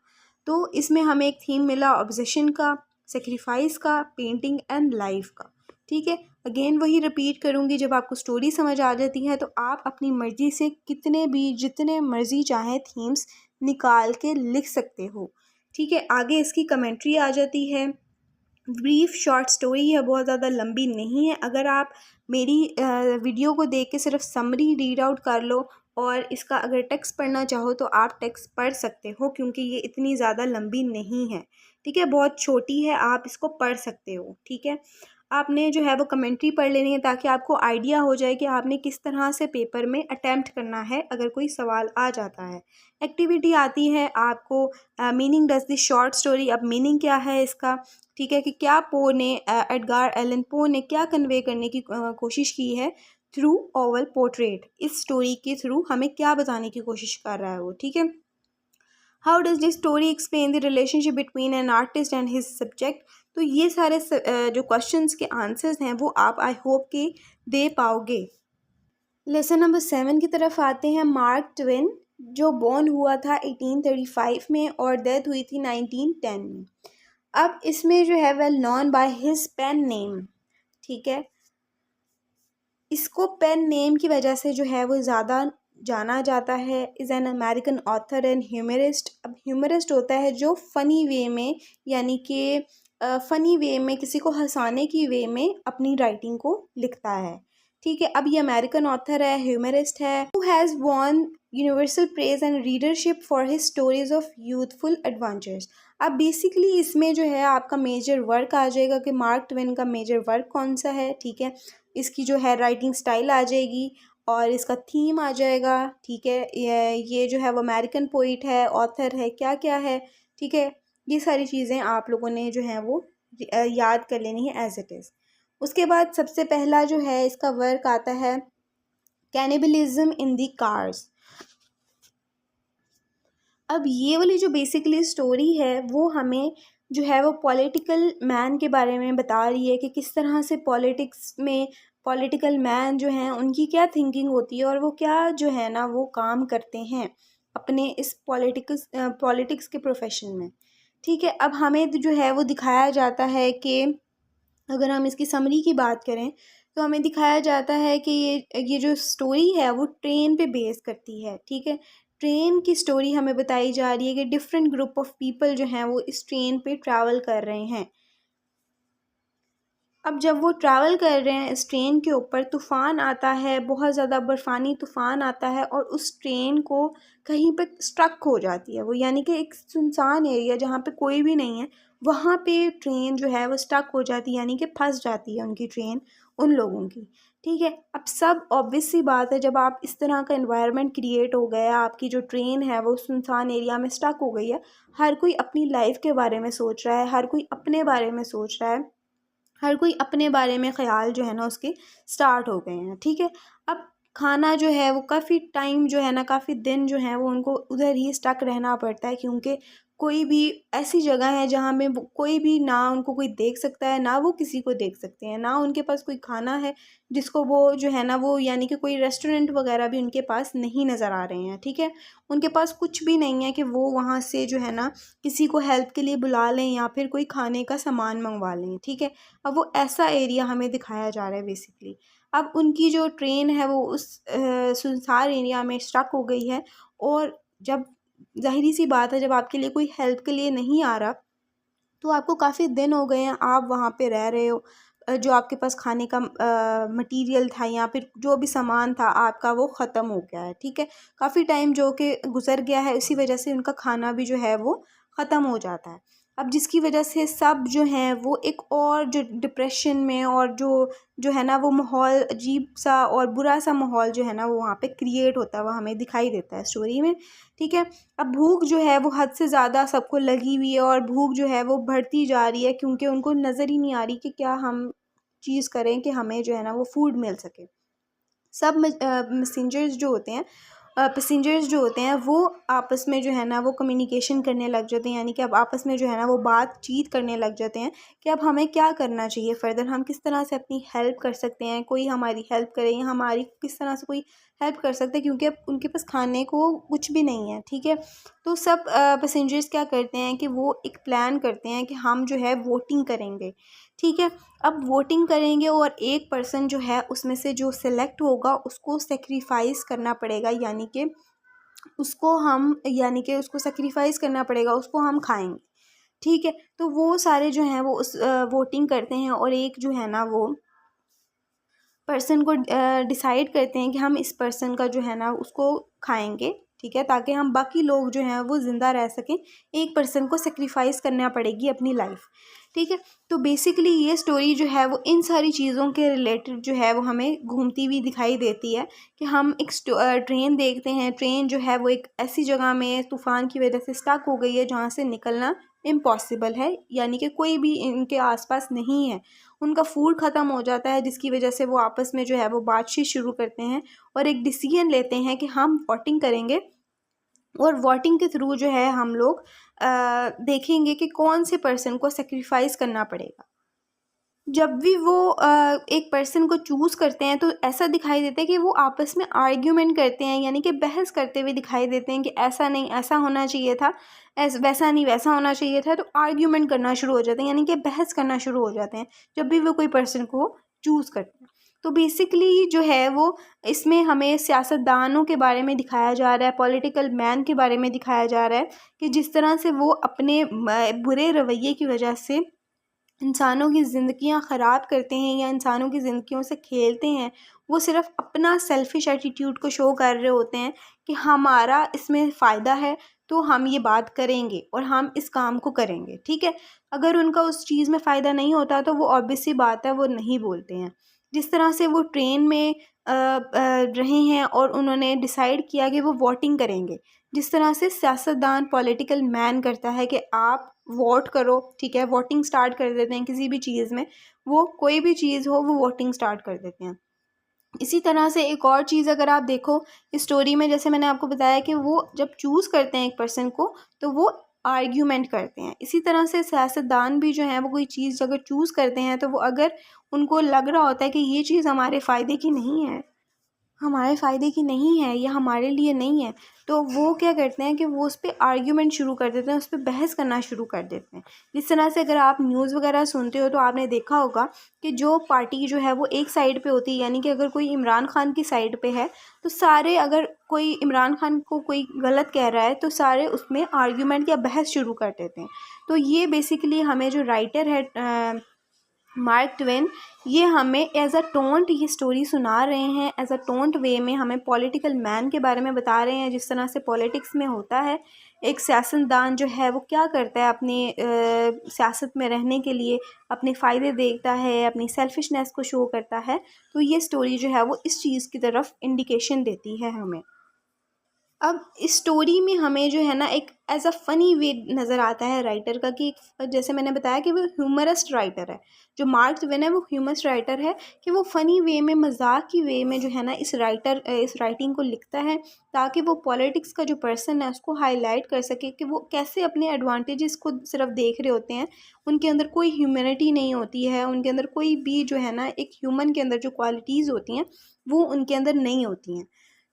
तो इसमें हमें एक थीम मिला ऑब्सेशन का, सेक्रीफाइस का, पेंटिंग एंड लाइफ का, ठीक है। अगेन वही रिपीट करूँगी, जब आपको स्टोरी समझ आ जाती है तो आप अपनी मर्ज़ी से कितने भी जितने मर्ज़ी चाहें थीम्स निकाल के लिख सकते हो, ठीक है। आगे इसकी कमेंट्री आ जाती है। ब्रीफ शॉर्ट स्टोरी है, बहुत ज़्यादा लंबी नहीं है। अगर आप मेरी वीडियो को देख के सिर्फ समरी रीड आउट कर लो और इसका अगर टेक्स्ट पढ़ना चाहो तो आप टेक्स्ट पढ़ सकते हो, क्योंकि ये इतनी ज़्यादा लंबी नहीं है, ठीक है। बहुत छोटी है, आप इसको पढ़ सकते हो, ठीक है। आपने जो है वो कमेंट्री पढ़ लेनी है ताकि आपको आइडिया हो जाए कि आपने किस तरह से पेपर में अटैम्प्ट करना है अगर कोई सवाल आ जाता है। एक्टिविटी आती है आपको meaning does this short story. अब मीनिंग क्या है इसका, ठीक है, कि क्या पो ने एडगार एलन पो ने क्या कन्वे करने की कोशिश की है थ्रू ओवल पोर्ट्रेट। इस स्टोरी के थ्रू हमें क्या बताने की कोशिश कर रहा है वो, ठीक है। How does this story explain the relationship between an artist and his subject. तो ये सारे जो क्वेश्चंस के आंसर्स हैं वो आप आई होप के दे पाओगे। लेसन नंबर 7 की तरफ आते हैं। मार्क ट्वेन जो बॉर्न हुआ था 1835 में और डेथ हुई थी 1910 में। अब इसमें जो है well known by his pen name, ठीक है। इसको पेन नेम की वजह से जो है वो ज़्यादा जाना जाता है। Is an American author and humourist. अब ह्यूमरिस्ट होता है जो फ़नी वे में, यानी कि फ़नी वे में किसी को हंसाने की वे में अपनी राइटिंग को लिखता है, ठीक है। अब ये अमेरिकन ऑथर है, ह्यूमरिस्ट है, who has won universal praise and readership for his stories of youthful adventures. अब बेसिकली इसमें जो है आपका मेजर वर्क आ जाएगा कि मार्क ट्वेन का मेजर वर्क कौन सा है, ठीक है। इसकी जो है राइटिंग स्टाइल आ जाएगी और इसका थीम आ जाएगा, ठीक है। ये जो है वो अमेरिकन पोइट है, ऑथर है, क्या क्या है, ठीक है। ये सारी चीज़ें आप लोगों ने जो है वो याद कर लेनी है एज इट इज़। उसके बाद सबसे पहला जो है इसका वर्क आता है कैनिबलिज्म इन दी कार्स। अब ये वाली जो बेसिकली स्टोरी है वो हमें जो है वो पॉलिटिकल मैन के बारे में बता रही है कि किस तरह से पॉलिटिक्स में पॉलिटिकल मैन जो हैं उनकी क्या थिंकिंग होती है और वो क्या जो है ना वो काम करते हैं अपने इस पॉलिटिक्स के प्रोफेशन में। ठीक है, अब हमें जो है वो दिखाया जाता है कि अगर हम इसकी समरी की बात करें तो हमें दिखाया जाता है कि ये जो स्टोरी है वो ट्रेन पे बेस करती है। ठीक है, ट्रेन की स्टोरी हमें बताई जा रही है कि डिफरेंट ग्रुप ऑफ पीपल जो हैं वो इस ट्रेन पे ट्रैवल कर रहे हैं। अब जब वो ट्रैवल कर रहे हैं इस ट्रेन के ऊपर तूफ़ान आता है, बहुत ज़्यादा बर्फ़ानी तूफ़ान आता है और उस ट्रेन को कहीं पे स्ट्रक हो जाती है वो, यानी कि एक सुनसान एरिया जहाँ पे कोई भी नहीं है वहाँ पे ट्रेन जो है वो स्टक हो जाती है, यानी कि फंस जाती है उनकी ट्रेन उन लोगों की। ठीक है, अब सब ऑब्वियस सी बात है, जब आप इस तरह का इन्वायरमेंट क्रिएट हो गया, आपकी जो ट्रेन है वो सुनसान एरिया में स्टक हो गई है, हर कोई अपनी लाइफ के बारे में सोच रहा है, हर कोई अपने बारे में सोच रहा है, हर कोई अपने बारे में ख़्याल जो है ना उसके स्टार्ट हो गए हैं। ठीक है, अब खाना जो है वो काफ़ी टाइम जो है ना काफ़ी दिन जो है वो उनको उधर ही स्टक रहना पड़ता है, क्योंकि कोई भी ऐसी जगह है जहाँ में वो कोई भी ना उनको कोई देख सकता है ना वो किसी को देख सकते हैं, ना उनके पास कोई खाना है जिसको वो जो है ना वो, यानी कि कोई रेस्टोरेंट वगैरह भी उनके पास नहीं नज़र आ रहे हैं। ठीक है, उनके पास कुछ भी नहीं है कि वो वहाँ से जो है ना किसी को हेल्प के लिए बुला लें या फिर कोई खाने का सामान मंगवा लें। ठीक है, अब वो ऐसा एरिया हमें दिखाया जा रहा है बेसिकली। अब उनकी जो ट्रेन है वो उस सुनसान एरिया में स्टक हो गई है और जब ज़ाहिर सी बात है जब आपके लिए कोई हेल्प के लिए नहीं आ रहा तो आपको काफ़ी दिन हो गए हैं आप वहाँ पे रह रहे हो, जो आपके पास खाने का मटेरियल था या फिर जो भी सामान था आपका वो ख़त्म हो गया है। ठीक है, काफ़ी टाइम जो कि गुज़र गया है, इसी वजह से उनका खाना भी जो है वो ख़त्म हो जाता है। अब जिसकी वजह से सब जो हैं वो एक और जो डिप्रेशन में और जो जो है ना वो माहौल अजीब सा और बुरा सा माहौल जो है ना वो वहाँ पे क्रिएट होता है, वो हमें दिखाई देता है स्टोरी में। ठीक है, अब भूख जो है वो हद से ज़्यादा सबको लगी हुई है और भूख जो है वो बढ़ती जा रही है, क्योंकि उनको नज़र ही नहीं आ रही कि क्या हम चीज़ करें कि हमें जो है ना वो फूड मिल सके। सब मैसेंजर्स जो होते हैं पैसेंजर्स जो होते हैं वो आपस में जो है ना वो कम्युनिकेशन करने लग जाते हैं, यानी कि अब आपस में जो है ना वो बातचीत करने लग जाते हैं कि अब हमें क्या करना चाहिए फ़र्दर, हम किस तरह से अपनी हेल्प कर सकते हैं, कोई हमारी हेल्प करे या हमारी किस तरह से कोई हेल्प कर सकते हैं, क्योंकि अब उनके पास खाने को कुछ भी नहीं है। ठीक है, तो सब पैसेंजर्स क्या करते हैं कि वो एक प्लान करते हैं कि हम जो है वोटिंग करेंगे। ठीक है, अब वोटिंग करेंगे और एक पर्सन जो है उसमें से जो सिलेक्ट होगा उसको सेक्रीफाइस करना पड़ेगा, यानी कि उसको सेक्रीफाइस करना पड़ेगा, उसको हम खाएंगे। ठीक है, तो वो सारे जो हैं वो उस वोटिंग करते हैं और एक जो है ना वो पर्सन को डिसाइड करते हैं कि हम इस पर्सन का जो है ना उसको खाएंगे। ठीक है, ताकि हम बाकी लोग जो हैं वो ज़िंदा रह सकें, एक पर्सन को सेक्रीफाइस करना पड़ेगी अपनी लाइफ। ठीक है, तो बेसिकली ये स्टोरी जो है वो इन सारी चीज़ों के रिलेटेड जो है वो हमें घूमती हुई दिखाई देती है कि हम एक ट्रेन देखते हैं, ट्रेन जो है वो एक ऐसी जगह में तूफ़ान की वजह से स्टक हो गई है जहाँ से निकलना इम्पॉसिबल है, यानी कि कोई भी इनके आसपास नहीं है, उनका फूड ख़त्म हो जाता है, जिसकी वजह से वो आपस में जो है वो बातचीत शुरू करते हैं और एक डिसीजन लेते हैं कि हम वोटिंग करेंगे और वोटिंग के थ्रू जो है हम लोग देखेंगे कि कौन से पर्सन को सेक्रीफाइस करना पड़ेगा। जब भी वो एक पर्सन को चूज़ करते हैं तो ऐसा दिखाई देता है कि वो आपस में आर्ग्यूमेंट करते हैं, यानी कि बहस करते हुए दिखाई देते हैं कि ऐसा नहीं ऐसा होना चाहिए था, वैसा नहीं वैसा होना चाहिए था, तो आर्ग्यूमेंट करना शुरू हो जाते हैं, यानी कि बहस करना शुरू हो जाते हैं जब भी वो कोई पर्सन को चूज़ करते हैं। तो बेसिकली जो है वो इसमें हमें सियासतदानों के बारे में दिखाया जा रहा है, पॉलिटिकल मैन के बारे में दिखाया जा रहा है कि जिस तरह से वो अपने बुरे रवैये की वजह से इंसानों की ज़िंदगियां ख़राब करते हैं या इंसानों की ज़िंदगियों से खेलते हैं। वो सिर्फ़ अपना सेल्फ़िश एटीट्यूड को शो कर रहे होते हैं कि हमारा इसमें फ़ायदा है तो हम ये बात करेंगे और हम इस काम को करेंगे। ठीक है, अगर उनका उस चीज़ में फ़ायदा नहीं होता तो वो ऑब्वियस सी बात है वो नहीं बोलते हैं। जिस तरह से वो ट्रेन में रहे हैं और उन्होंने डिसाइड किया कि वो वोटिंग करेंगे, जिस तरह से सियासतदान पॉलिटिकल मैन करता है कि आप वोट करो। ठीक है, वोटिंग स्टार्ट कर देते हैं किसी भी चीज़ में, वो कोई भी चीज़ हो वो वोटिंग स्टार्ट कर देते हैं। इसी तरह से एक और चीज़ अगर आप देखो इस स्टोरी में, जैसे मैंने आपको बताया कि वो जब चूज़ करते हैं एक पर्सन को तो वो आर्ग्यूमेंट करते हैं। इसी तरह से सियासतदान भी जो हैं वो कोई चीज़ अगर चूज़ करते हैं तो वो अगर उनको लग रहा होता है कि ये चीज़ हमारे फ़ायदे की नहीं है, हमारे फ़ायदे की नहीं है या हमारे लिए नहीं है, तो वो क्या करते हैं कि वो उस पे आर्ग्यूमेंट शुरू कर देते हैं, उस पे बहस करना शुरू कर देते हैं। जिस तरह से अगर आप न्यूज़ वगैरह सुनते हो तो आपने देखा होगा कि जो पार्टी जो है वो एक साइड पे होती है, यानी कि अगर कोई इमरान खान की साइड पे है तो सारे, अगर कोई इमरान खान को कोई गलत कह रहा है तो सारे उसमें आर्ग्यूमेंट या बहस शुरू कर देते हैं। तो ये बेसिकली हमें जो राइटर है मार्क ट्वेन, ये हमें एज अ टोंट ये स्टोरी सुना रहे हैं, एज अ टोंट वे में हमें पॉलिटिकल मैन के बारे में बता रहे हैं, जिस तरह से पॉलिटिक्स में होता है। एक सियासतदान जो है वो क्या करता है अपनी सियासत में रहने के लिए, अपने फ़ायदे देखता है, अपनी सेल्फिशनेस को शो करता है। तो ये स्टोरी जो है वो इस चीज़ की तरफ इंडिकेशन देती है हमें। अब इस स्टोरी में हमें जो है ना एक एज अ फ़नी वे नज़र आता है राइटर का, कि जैसे मैंने बताया कि वो ह्यूमरस्ट राइटर है। जो मार्क ट्वेन है वो ह्यूमरस्ट राइटर है, कि वो फ़नी वे में, मजाक की वे में जो है ना इस राइटिंग को लिखता है, ताकि वो पॉलिटिक्स का जो पर्सन है उसको हाईलाइट कर सके कि वो कैसे अपने एडवांटेजेस को सिर्फ देख रहे होते हैं। उनके अंदर कोई ह्यूमैनिटी नहीं होती है, उनके अंदर कोई भी जो है ना एक ह्यूमन के अंदर जो क्वालिटीज़ होती हैं वो उनके अंदर नहीं होती हैं।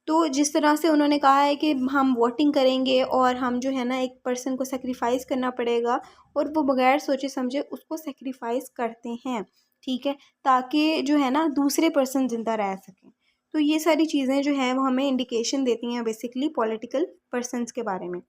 तो जिस तरह से उन्होंने कहा है कि हम वोटिंग करेंगे और हम जो है ना एक पर्सन को सेक्रीफाइस करना पड़ेगा, और वो बगैर सोचे समझे उसको सेक्रीफाइस करते हैं, ठीक है, ताकि जो है ना दूसरे पर्सन ज़िंदा रह सकें। तो ये सारी चीज़ें जो हैं वो हमें इंडिकेशन देती हैं बेसिकली पॉलिटिकल पर्सन्स के बारे में।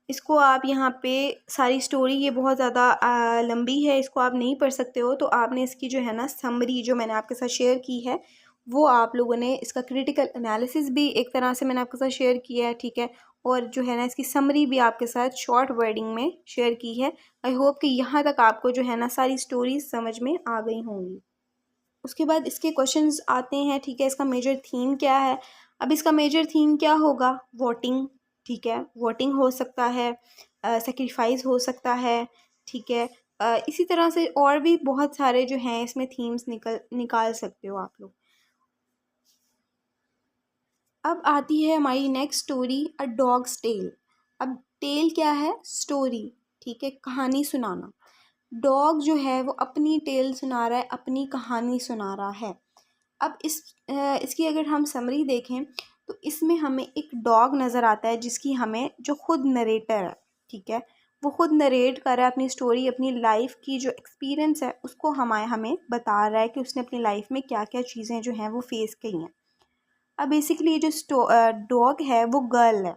इसको आप यहाँ पे सारी स्टोरी, ये बहुत ज़्यादा लंबी है, इसको आप नहीं पढ़ सकते हो, तो आपने इसकी जो है ना समरी जो मैंने आपके साथ शेयर की है वो आप लोगों ने, इसका क्रिटिकल एनालिसिस भी एक तरह से मैंने आपके साथ शेयर किया है, ठीक है, और जो है ना इसकी समरी भी आपके साथ शॉर्ट वर्डिंग में शेयर की है। आई होप कि यहाँ तक आपको जो है ना सारी स्टोरीज समझ में आ गई होंगी। उसके बाद इसके क्वेश्चंस आते हैं, ठीक है, इसका मेजर थीम क्या है। अब इसका मेजर थीम क्या होगा, वोटिंग, ठीक है, वोटिंग हो सकता है, सेक्रीफाइस हो सकता है, ठीक है, इसी तरह से और भी बहुत सारे जो हैं इसमें थीम्स निकाल सकते हो आप लोग। अब आती है हमारी नेक्स्ट स्टोरी, अ डॉग्स टेल। अब टेल क्या है, स्टोरी, ठीक है, कहानी सुनाना। डॉग जो है वो अपनी टेल सुना रहा है, अपनी कहानी सुना रहा है। अब इसकी अगर हम समरी देखें तो इसमें हमें एक डॉग नज़र आता है, जिसकी हमें, जो खुद नरेटर है, ठीक है, वो खुद नरेट कर रहा है अपनी स्टोरी, अपनी लाइफ की जो एक्सपीरियंस है उसको हमें बता रहा है कि उसने अपनी लाइफ में क्या क्या चीज़ें जो हैं वो फेस की हैं। अब बेसिकली ये जो डॉग है वो गर्ल है,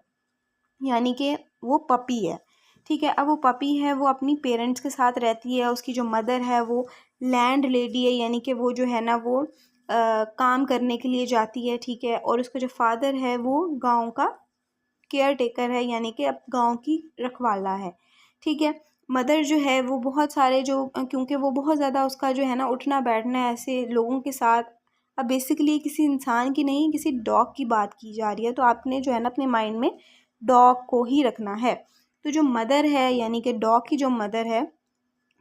यानी कि वो पपी है, ठीक है। अब वो पपी है, वो अपनी पेरेंट्स के साथ रहती है। उसकी जो मदर है वो लैंड लेडी है, यानी कि वो जो है ना वो काम करने के लिए जाती है, ठीक है, और उसका जो फादर है वो गांव का केयर टेकर है, यानी कि अब गांव की रखवाला है, ठीक है। मदर जो है वो बहुत सारे जो, क्योंकि वो बहुत ज़्यादा उसका जो है ना उठना बैठना है ऐसे लोगों के साथ। अब बेसिकली किसी इंसान की नहीं, किसी डॉग की बात की जा रही है, तो आपने जो है ना अपने माइंड में डॉग को ही रखना है। तो जो मदर है, यानी कि डॉग की जो मदर है,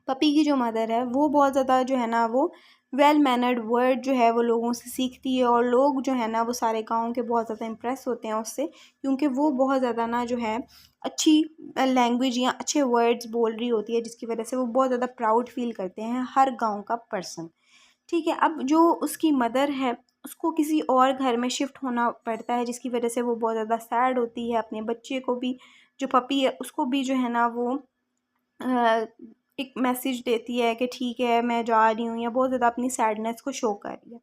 पपी की जो मदर है, वो बहुत ज़्यादा जो है ना वो वेल मैनर्ड वर्ड जो है वो लोगों से सीखती है, और लोग जो है ना वो सारे गाँव के बहुत ज़्यादा इम्प्रेस होते हैं उससे, क्योंकि वो बहुत ज़्यादा ना जो है अच्छी लैंग्वेज या अच्छे वर्ड्स बोल रही होती है, जिसकी वजह से वो बहुत ज़्यादा प्राउड फील करते हैं हर गाँव का पर्सन, ठीक है। अब जो उसकी मदर है उसको किसी और घर में शिफ्ट होना पड़ता है, जिसकी वजह से वो बहुत ज़्यादा सैड होती है। अपने बच्चे को भी, जो पपी है उसको भी जो है ना वो एक मैसेज देती है कि ठीक है मैं जा रही हूँ, या बहुत ज़्यादा अपनी सैडनेस को शो कर रही है।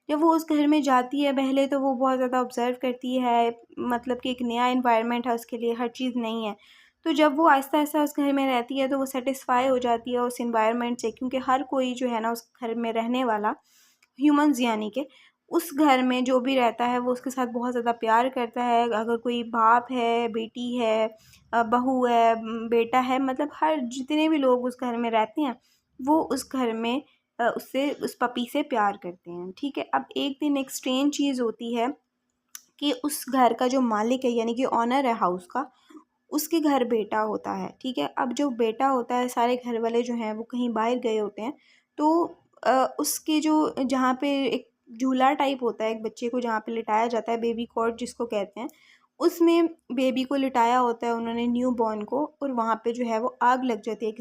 जब वो उस घर में जाती है पहले तो वो बहुत ज़्यादा ऑब्ज़र्व करती है, मतलब कि एक नया एनवायरनमेंट है उसके लिए, हर चीज़ नई है। तो जब वो आहिस्ता-आहिस्ता उस घर में रहती है तो वो सैटिस्फ़ाई हो जाती है उस एनवायरनमेंट से, क्योंकि हर कोई जो है ना उस घर में रहने वाला, ह्यूमन्स यानी कि उस घर में जो भी रहता है वो उसके साथ बहुत ज़्यादा प्यार करता है। अगर कोई बाप है, बेटी है, बहू है, बेटा है, मतलब हर जितने भी लोग उस घर में रहते हैं वो उस घर में उससे, उस पपी से प्यार करते हैं, ठीक है। अब एक दिन एक स्ट्रेंज चीज़ होती है कि उस घर का जो मालिक है, यानी कि ओनर है हाउस का, उसके घर बेटा होता है, ठीक है। अब जो बेटा होता है, सारे घर वाले जो हैं वो कहीं बाहर गए होते हैं, तो उसके जो, जहाँ पे एक झूला टाइप होता है एक बच्चे को जहाँ पे लिटाया जाता है, बेबी कॉट जिसको कहते हैं, उसमें बेबी को लिटाया होता है उन्होंने, न्यू बॉर्न को, और वहाँ पे जो है वो आग लग जाती है।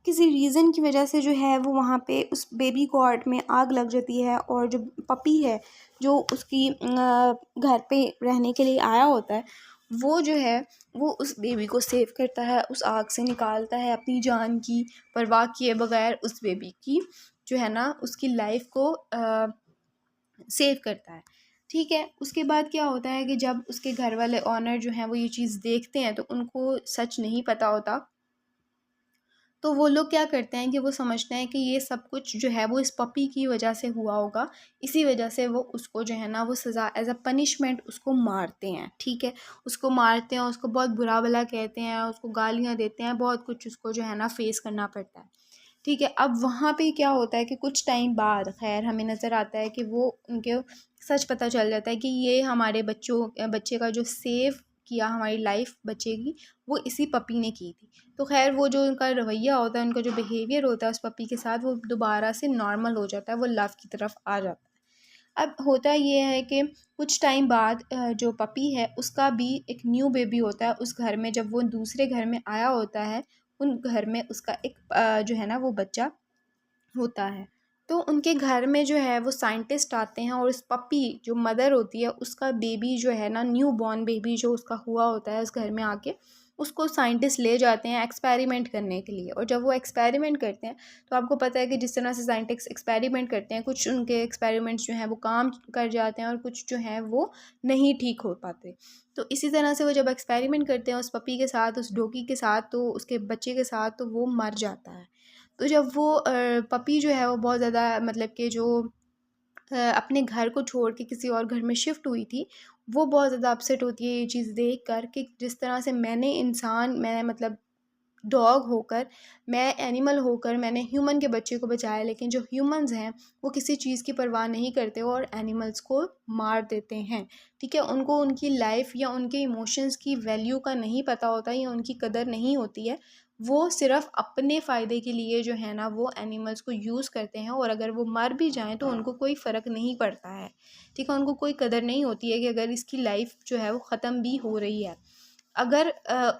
किसी रीज़न की वजह से जो है वो वहाँ पे उस बेबी कॉट में आग लग जाती है, और जो पपी है जो उसकी घर पे रहने के लिए आया होता है, वो जो है वो उस बेबी को सेव करता है, उस आग से निकालता है, अपनी जान की परवाह किए बगैर उस बेबी की जो है ना उसकी लाइफ को सेव करता है। ठीक है, उसके बाद क्या होता है कि जब उसके घर वाले ऑनर जो हैं वो ये चीज़ देखते हैं तो उनको सच नहीं पता होता, तो वो लोग क्या करते हैं कि वो समझते हैं कि ये सब कुछ जो है वो इस पपी की वजह से हुआ होगा, इसी वजह से वो उसको जो है ना वो सज़ा एज अ पनिशमेंट उसको मारते हैं। ठीक है, उसको मारते हैं, उसको बहुत बुरा भला कहते हैं, उसको गालियाँ देते हैं, बहुत कुछ उसको जो है ना फेस करना पड़ता है। ठीक है, अब वहाँ पे क्या होता है कि कुछ टाइम बाद खैर हमें नज़र आता है कि वो उनके सच पता चल जाता है कि ये हमारे बच्चे का जो सेव किया, हमारी लाइफ बच्चे की, वो इसी पपी ने की थी। तो खैर वो जो उनका रवैया होता है, उनका जो बिहेवियर होता है उस पपी के साथ, वो दोबारा से नॉर्मल हो जाता है, वो लव की तरफ आ जाता है। अब होता ये है कि कुछ टाइम बाद जो पपी है उसका भी एक न्यू बेबी होता है उस घर में। जब वो दूसरे घर में आया होता है, उन घर में उसका एक जो है ना वो बच्चा होता है। तो उनके घर में जो है वो साइंटिस्ट आते हैं, और उस पपी जो मदर होती है उसका बेबी जो है ना, न्यू बॉर्न बेबी जो उसका हुआ होता है उस घर में आके, उसको साइंटिस्ट ले जाते हैं एक्सपेरिमेंट करने के लिए। और जब वो एक्सपेरिमेंट करते हैं तो आपको पता है कि जिस तरह से साइंटिस्ट एक्सपेरिमेंट करते हैं, कुछ उनके एक्सपेरिमेंट्स जो हैं वो काम कर जाते हैं और कुछ जो हैं वो नहीं ठीक हो पाते। तो इसी तरह से वो जब एक्सपेरिमेंट करते हैं उस पपी के साथ, उस डॉगी के साथ, तो उसके बच्चे के साथ, तो वो मर जाता है। तो जब वो पपी जो है वो बहुत ज़्यादा मतलब कि जो अपने घर को छोड़ के किसी और घर में शिफ्ट हुई थी, वो बहुत ज़्यादा अपसेट होती है ये चीज़ देख कर कि जिस तरह से मैं मतलब डॉग होकर, मैं एनिमल होकर मैंने ह्यूमन के बच्चे को बचाया, लेकिन जो ह्यूमंस हैं वो किसी चीज़ की परवाह नहीं करते और एनिमल्स को मार देते हैं। ठीक है, उनको उनकी लाइफ या उनके इमोशंस की वैल्यू का नहीं पता होता या उनकी कदर नहीं होती है। वो सिर्फ अपने फ़ायदे के लिए जो है ना वो एनिमल्स को यूज़ करते हैं, और अगर वो मर भी जाएं तो उनको कोई फ़र्क नहीं पड़ता है। ठीक है, उनको कोई कदर नहीं होती है कि अगर इसकी लाइफ जो है वो ख़त्म भी हो रही है। अगर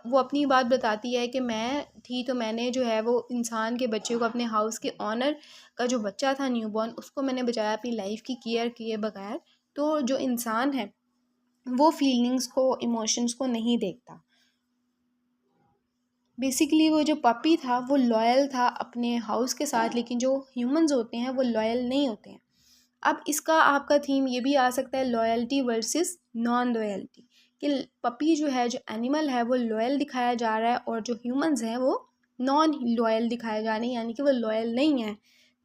वो अपनी बात बताती है कि मैं थी तो मैंने जो है वो इंसान के बच्चे को, अपने हाउस के ऑनर का जो बच्चा था न्यूबॉर्न, उसको मैंने बचाया अपनी लाइफ की केयर किए बगैर। तो जो इंसान है वो फीलिंग्स को, इमोशंस को नहीं देखता। बेसिकली वो जो पपी था वो लॉयल था अपने हाउस के साथ, लेकिन जो ह्यूमंस होते हैं वो लॉयल नहीं होते हैं। अब इसका आपका थीम ये भी आ सकता है, लॉयल्टी वर्सेस नॉन लॉयल्टी, कि पपी जो है, जो एनिमल है, वो लॉयल दिखाया जा रहा है और जो ह्यूमंस हैं वो नॉन लॉयल दिखाए जा रहे हैं, यानी कि वो लॉयल नहीं है।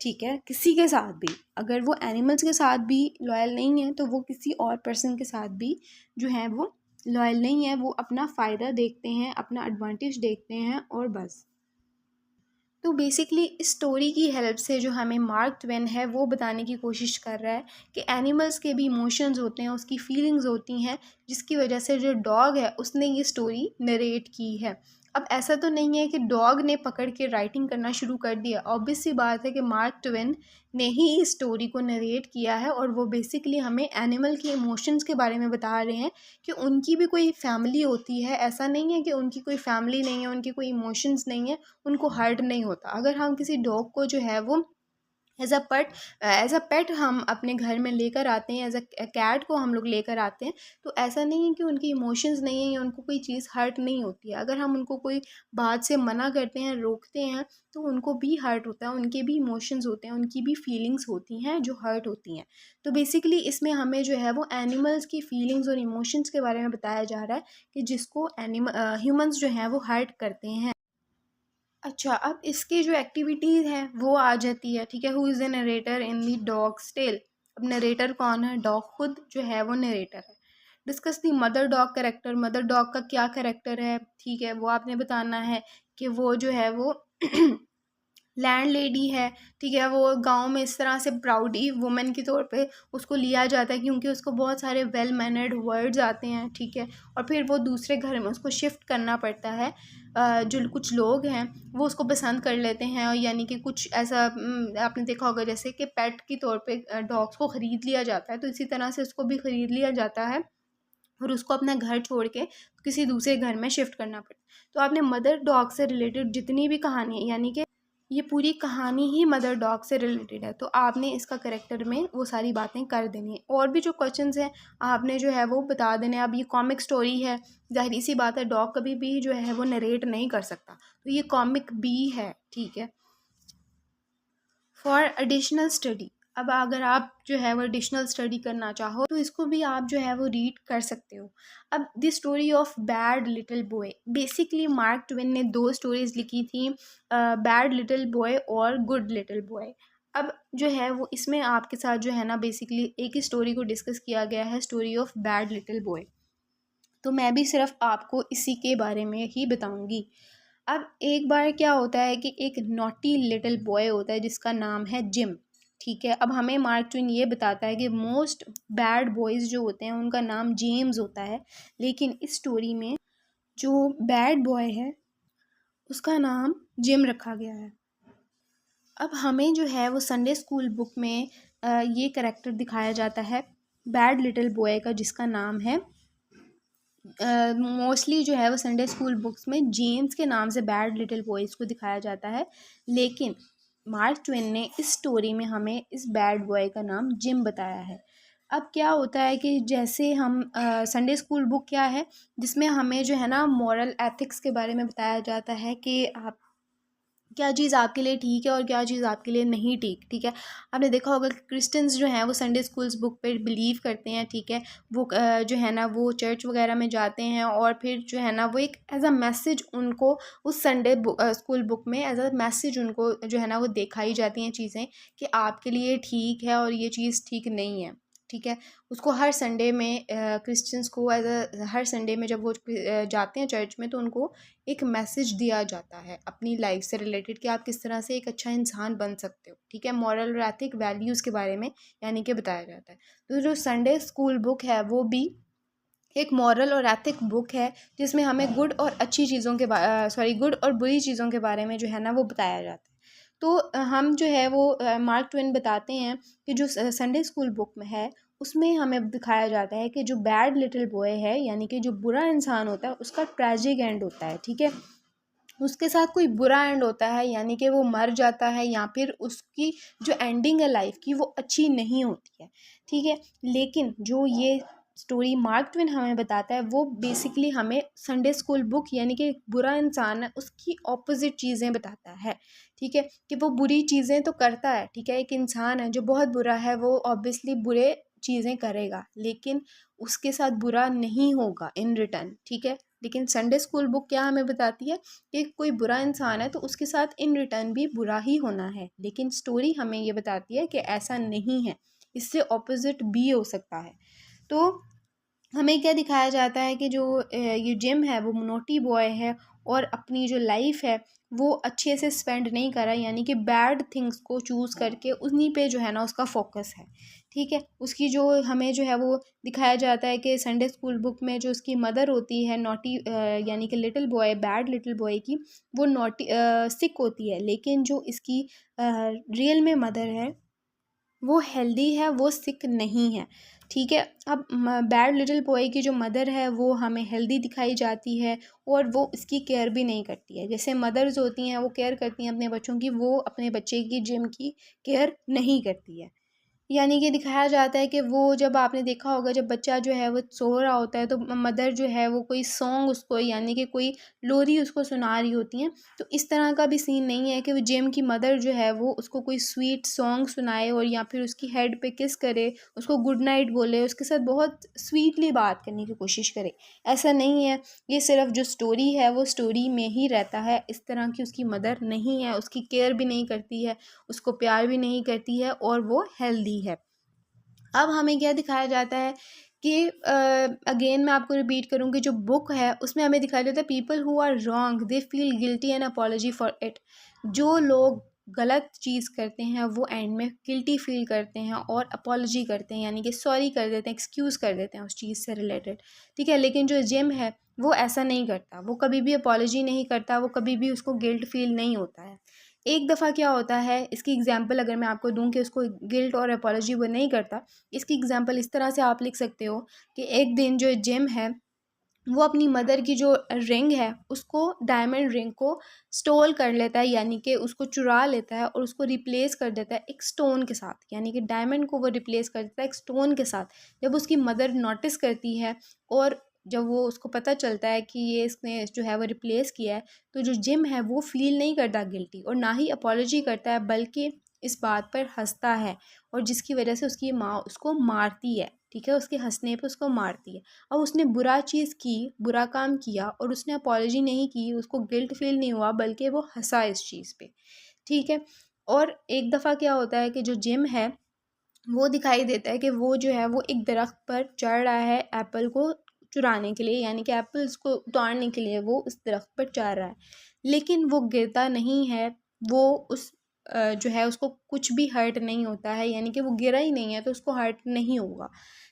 ठीक है, किसी के साथ भी, अगर वो एनिमल्स के साथ भी लॉयल नहीं है तो वो किसी और पर्सन के साथ भी जो है वो लॉयल नहीं है। वो अपना फ़ायदा देखते हैं, अपना एडवांटेज देखते हैं, और बस। तो बेसिकली इस स्टोरी की हेल्प से जो हमें मार्क ट्वेन है वो बताने की कोशिश कर रहा है कि एनिमल्स के भी इमोशंस होते हैं, उसकी फीलिंग्स होती हैं, जिसकी वजह से जो डॉग है उसने ये स्टोरी नरेट की है। अब ऐसा तो नहीं है कि डॉग ने पकड़ के राइटिंग करना शुरू कर दिया। ऑब्वियस सी बात है कि मार्क ट्वेन ने ही इस स्टोरी को नरेट किया है, और वो बेसिकली हमें एनिमल के इमोशंस के बारे में बता रहे हैं कि उनकी भी कोई फैमिली होती है। ऐसा नहीं है कि उनकी कोई फैमिली नहीं है, उनकी कोई इमोशंस नहीं है, उनको हर्ट नहीं होता। अगर हम किसी डॉग को जो है वो एज अ पेट हम अपने घर में लेकर आते हैं, एज अ कैट को हम लोग लेकर आते हैं, तो ऐसा नहीं है कि उनकी इमोशंस नहीं है या उनको कोई चीज़ हर्ट नहीं होती है। अगर हम उनको कोई बात से मना करते हैं, रोकते हैं, तो उनको भी हर्ट होता है, उनके भी इमोशंस होते हैं, उनकी भी फीलिंग्स होती हैं जो हर्ट होती हैं। तो बेसिकली इसमें हमें जो है वो एनिमल्स की फीलिंग्स और इमोशंस के बारे में बताया जा रहा है कि जिसको ह्यूमंस जो हैं वो हर्ट करते हैं। अच्छा, अब इसकी जो एक्टिविटीज़ हैं वो आ जाती है। ठीक है, who is the narrator in the dog's tale. अब नरेटर कौन है? डॉग खुद जो है वो नरेटर है। Discuss the mother dog character. Mother dog का क्या कैरेक्टर है? ठीक है, वो आपने बताना है कि वो जो है वो लैंड लेडी है, ठीक है, वो गांव में इस तरह से प्राउडी वुमेन के तौर पे उसको लिया जाता है क्योंकि उसको बहुत सारे वेल मैनर्ड वर्ड्स आते हैं, ठीक है। और फिर वो दूसरे घर में उसको शिफ्ट करना पड़ता है। जो कुछ लोग हैं वो उसको पसंद कर लेते हैं, और यानी कि कुछ ऐसा आपने देखा होगा जैसे कि पेट की तौर पे डॉग्स को ख़रीद लिया जाता है, तो इसी तरह से उसको भी ख़रीद लिया जाता है और उसको अपना घर छोड़ के किसी दूसरे घर में शिफ्ट करना पड़ता है। तो आपने मदर डॉग से रिलेटेड जितनी भी कहानी है, यानी कि ये पूरी कहानी ही मदर डॉग से रिलेटेड है, तो आपने इसका करेक्टर में वो सारी बातें कर देनी है। और भी जो क्वेश्चंस हैं आपने जो है वो बता देने हैं। अब ये कॉमिक स्टोरी है, ज़ाहिर सी बात है डॉग कभी भी जो है वो नरेट नहीं कर सकता, तो ये कॉमिक भी है, ठीक है। फॉर एडिशनल स्टडी, अब अगर आप जो है वो एडिशनल स्टडी करना चाहो तो इसको भी आप जो है वो रीड कर सकते हो। अब the story of bad little boy, basically mark Twain ने 2 स्टोरीज लिखी थी, बैड लिटिल बॉय और गुड लिटिल बॉय। अब जो है वो इसमें आपके साथ जो है ना बेसिकली एक ही स्टोरी को डिस्कस किया गया है, story of bad little boy. तो मैं भी सिर्फ आपको इसी के बारे में ही बताऊंगी। अब एक बार क्या होता है कि एक नॉटी लिटिल बॉय होता है जिसका नाम है जिम, ठीक है। अब हमें मार्क ट्वेन ये बताता है कि मोस्ट बैड बॉयज़ जो होते हैं उनका नाम जेम्स होता है, लेकिन इस स्टोरी में जो बैड बॉय है उसका नाम जिम रखा गया है। अब हमें जो है वो संडे स्कूल बुक में ये करेक्टर दिखाया जाता है बैड लिटिल बॉय का, जिसका नाम है मोस्टली जो है वो संडे स्कूल बुक्स में जेम्स के नाम से बैड लिटिल बॉयज़ को दिखाया जाता है, लेकिन मार्क ट्वेन ने इस स्टोरी में हमें इस बैड बॉय का नाम जिम बताया है। अब क्या होता है कि जैसे हम संडे स्कूल बुक क्या है जिसमें हमें जो है ना मॉरल एथिक्स के बारे में बताया जाता है कि आप क्या चीज़ आपके लिए ठीक है और क्या चीज़ आपके लिए नहीं ठीक, ठीक है। आपने देखा होगा कि क्रिश्चियंस जो हैं वो संडे स्कूल्स बुक पे बिलीव करते हैं, ठीक है। वो जो है ना वो चर्च वगैरह में जाते हैं और फिर जो है ना वो एक एज अ मैसेज उनको उस संडे स्कूल बुक में एज अ मैसेज उनको जो है ना वो दिखाई जाती हैं चीज़ें कि आपके लिए ठीक है और ये चीज़ ठीक नहीं है, ठीक है। उसको हर संडे में क्रिश्चियंस को एज अ हर संडे में जब वो जाते हैं चर्च में तो उनको एक मैसेज दिया जाता है अपनी लाइफ से रिलेटेड कि आप किस तरह से एक अच्छा इंसान बन सकते हो, ठीक है। मॉरल और एथिक वैल्यूज़ के बारे में यानी कि बताया जाता है। तो जो संडे स्कूल बुक है वो भी एक मॉरल और एथिक बुक है जिसमें हमें गुड और अच्छी चीज़ों के गुड और बुरी चीज़ों के बारे में जो है ना वो बताया जाता है। तो हम जो है वो मार्क ट्वेन बताते हैं कि जो संडे स्कूल बुक में है उसमें हमें दिखाया जाता है कि जो बैड लिटिल बॉय है यानी कि जो बुरा इंसान होता है उसका ट्रेजिक एंड होता है, ठीक है। उसके साथ कोई बुरा एंड होता है यानी कि वो मर जाता है या फिर उसकी जो एंडिंग है लाइफ की वो अच्छी नहीं होती है, ठीक है। लेकिन जो ये स्टोरी मार्क ट्वेन हमें बताता है वो बेसिकली हमें संडे स्कूल बुक यानी कि एक बुरा इंसान है उसकी ऑपोजिट चीज़ें बताता है, ठीक है। कि वो बुरी चीज़ें तो करता है, ठीक है। एक इंसान है जो बहुत बुरा है वो ऑब्वियसली बुरे चीज़ें करेगा लेकिन उसके साथ बुरा नहीं होगा इन रिटर्न, ठीक है। लेकिन संडे स्कूल बुक क्या हमें बताती है कि कोई बुरा इंसान है तो उसके साथ इन रिटर्न भी बुरा ही होना है, लेकिन स्टोरी हमें ये बताती है कि ऐसा नहीं है, इससे ऑपोजिट भी हो सकता है। तो हमें क्या दिखाया जाता है कि जो ये जिम है वो नोटी बॉय है और अपनी जो लाइफ है वो अच्छे से स्पेंड नहीं कर रहा है, यानी कि बैड थिंग्स को चूज़ करके उन्हीं पे जो है ना उसका फोकस है, ठीक है। उसकी जो हमें जो है वो दिखाया जाता है कि संडे स्कूल बुक में जो उसकी मदर होती है नोटी यानी कि little boy bad little boy की वो नोटी सिक होती है, लेकिन जो इसकी रियल में मदर है वो हेल्दी है, वो सिक नहीं है, ठीक है। अब बैड लिटिल बॉय की जो मदर है वो हमें हेल्दी दिखाई जाती है और वो इसकी केयर भी नहीं करती है। जैसे मदर्स होती हैं वो केयर करती हैं अपने बच्चों की, वो अपने बच्चे की जिम की केयर नहीं करती है। यानी कि दिखाया जाता है कि वो जब आपने देखा होगा जब बच्चा जो है वो सो रहा होता है तो मदर जो है वो कोई सॉन्ग उसको यानी कि कोई लोरी उसको सुना रही होती हैं। तो इस तरह का भी सीन नहीं है कि वो जेम की मदर जो है वो उसको कोई स्वीट सॉन्ग सुनाए और या फिर उसकी हेड पे किस करे, उसको गुड नाइट बोले, उसके साथ बहुत स्वीटली बात करने की कोशिश करे, ऐसा नहीं है। ये सिर्फ जो स्टोरी है वो स्टोरी में ही रहता है, इस तरह की उसकी मदर नहीं है, उसकी केयर भी नहीं करती है, उसको प्यार भी नहीं करती है और वो हेल्दी है। अब हमें क्या दिखाया जाता है कि अगेन मैं आपको रिपीट करूँगी, जो बुक है उसमें हमें दिखाया जाता है people who are wrong they feel guilty and apology for it. जो लोग गलत चीज़ करते हैं वो एंड में गिल्टी फील करते हैं और अपॉलजी करते हैं, यानी कि सॉरी कर देते हैं, एक्सक्यूज़ कर देते हैं उस चीज़ से रिलेटेड, ठीक है। लेकिन जो जिम है वो ऐसा नहीं करता, वो कभी भी अपॉलजी नहीं करता, वो कभी भी उसको गिल्ट फील नहीं होता है। एक दफ़ा क्या होता है, इसकी एग्जांपल अगर मैं आपको दूं कि उसको गिल्ट और अपॉलजी वो नहीं करता, इसकी एग्जांपल इस तरह से आप लिख सकते हो कि एक दिन जो जिम है वो अपनी मदर की जो रिंग है उसको, डायमंड रिंग को स्टोल कर लेता है, यानी कि उसको चुरा लेता है और उसको रिप्लेस कर देता है एक स्टोन के साथ, यानी कि डायमंड को वो रिप्लेस कर देता है एक स्टोन के साथ। जब उसकी मदर नोटिस करती है और जब वो उसको पता चलता है कि ये इसने जो है वो रिप्लेस किया है, तो जो जिम है वो फील नहीं करता गिल्टी और ना ही अपॉलॉजी करता है, बल्कि इस बात पर हंसता है, और जिसकी वजह से उसकी माँ उसको मारती है, ठीक है, उसके हंसने पे उसको मारती है। अब उसने बुरा चीज़ की, बुरा काम किया और उसने अपॉलॉजी नहीं की, उसको गिल्ट फील नहीं हुआ, बल्कि वो हंसा इस चीज़ पे, ठीक है। और एक दफ़ा क्या होता है कि जो जिम है वो दिखाई देता है कि वो जो है वो एक दरख्त पर चढ़ रहा है एप्पल को चुराने के लिए, यानी कि एप्पल्स को उतारने के लिए वो उस दरख्त पर चढ़ रहा है, लेकिन वो गिरता नहीं है। वो उस जो है उसको कुछ भी हर्ट नहीं होता है, यानी कि वो गिरा ही नहीं है तो उसको हर्ट नहीं होगा,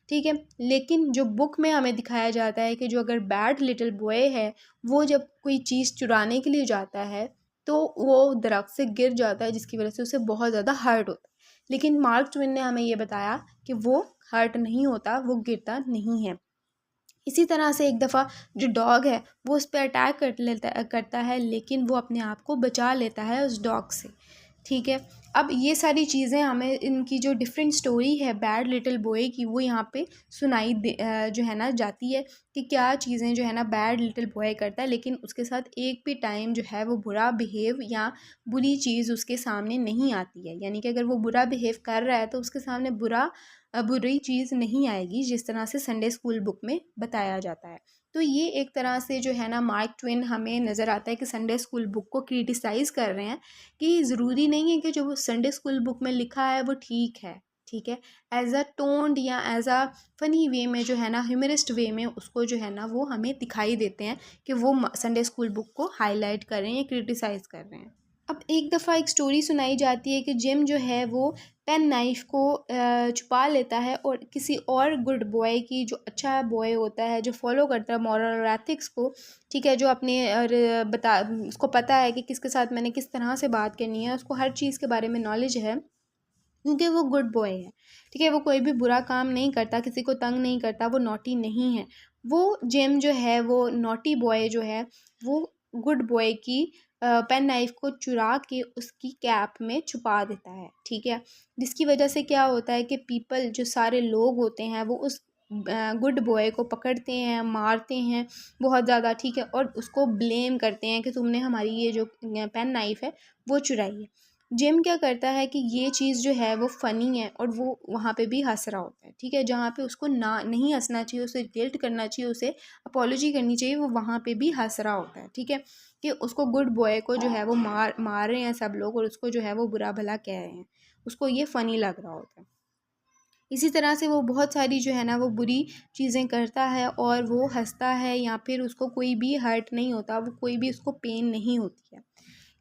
ठीक है। लेकिन जो बुक में हमें दिखाया जाता है कि जो अगर बैड लिटिल बॉय है, वो जब कोई चीज़ चुराने के लिए जाता है तो वो दरख्त से गिर जाता है, जिसकी वजह से उसे बहुत ज़्यादा हर्ट होता है। लेकिन मार्क ट्वेन ने हमें ये बताया कि वो हर्ट नहीं होता, वो गिरता नहीं है। इसी तरह से एक दफ़ा जो डॉग है वो उस पर अटैक करता है, लेकिन वो अपने आप को बचा लेता है उस डॉग से, ठीक है। अब ये सारी चीज़ें हमें इनकी जो डिफरेंट स्टोरी है बैड लिटिल बॉय की वो यहाँ पे जो है ना जाती है कि क्या चीज़ें जो है ना बैड लिटिल बॉय करता है, लेकिन उसके साथ एक भी टाइम जो है वो बुरा बिहेव या बुरी चीज़ उसके सामने नहीं आती है, यानी कि अगर वो बुरा बिहेव कर रहा है तो उसके सामने बुरी चीज़ नहीं आएगी, जिस तरह से संडे स्कूल बुक में बताया जाता है। तो ये एक तरह से जो है ना मार्क ट्वेन हमें नज़र आता है कि संडे स्कूल बुक को क्रिटिसाइज़ कर रहे हैं कि ज़रूरी नहीं है कि जो वो संडे स्कूल बुक में लिखा है वो ठीक है, ठीक है। एज अ टोन्ड या एज अ फ़नी वे में जो है ना, ह्यूमरिस्ट वे में उसको जो है ना वो हमें दिखाई देते हैं कि वो संडे स्कूल बुक को हाईलाइट कर रहे हैं या क्रिटिसाइज़ कर रहे हैं। अब एक दफ़ा एक स्टोरी सुनाई जाती है कि जिम जो है वो पेन नाइफ़ को छुपा लेता है और किसी और गुड बॉय की, जो अच्छा बॉय होता है, जो फॉलो करता है मॉरल और एथिक्स को, ठीक है, जो अपने उसको पता है कि किसके साथ मैंने किस तरह से बात करनी है, उसको हर चीज़ के बारे में नॉलेज है, क्योंकि वो गुड बॉय है, ठीक है, वो कोई भी बुरा काम नहीं करता, किसी को तंग नहीं करता, वो नॉटी नहीं है। वो जेम जो है वो नॉटी बॉय जो है वो गुड बॉय की पेन नाइफ को चुरा के उसकी कैप में छुपा देता है, ठीक है। जिसकी वजह से क्या होता है कि पीपल, जो सारे लोग होते हैं, वो उस गुड बॉय को पकड़ते हैं, मारते हैं बहुत ज़्यादा, ठीक है, और उसको ब्लेम करते हैं कि तुमने हमारी ये जो पेन नाइफ है वो चुराई है। जिम क्या करता है कि ये चीज़ जो है वो फ़नी है और वो वहाँ पे भी हंस रहा होता है, ठीक है। जहाँ पे उसको ना नहीं हंसना चाहिए, उसे गिल्ट करना चाहिए, उसे अपॉलोजी करनी चाहिए, वो वहाँ पे भी हंस रहा होता है, ठीक है, कि उसको गुड बॉय को जो है वो मार रहे हैं सब लोग और उसको जो है वो बुरा भला कह रहे हैं, उसको ये फ़नी लग रहा होता है। इसी तरह से वो बहुत सारी जो है ना वो बुरी चीज़ें करता है और वो हंसता है, या फिर उसको कोई भी हर्ट नहीं होता, वो कोई भी उसको पेन नहीं होती है।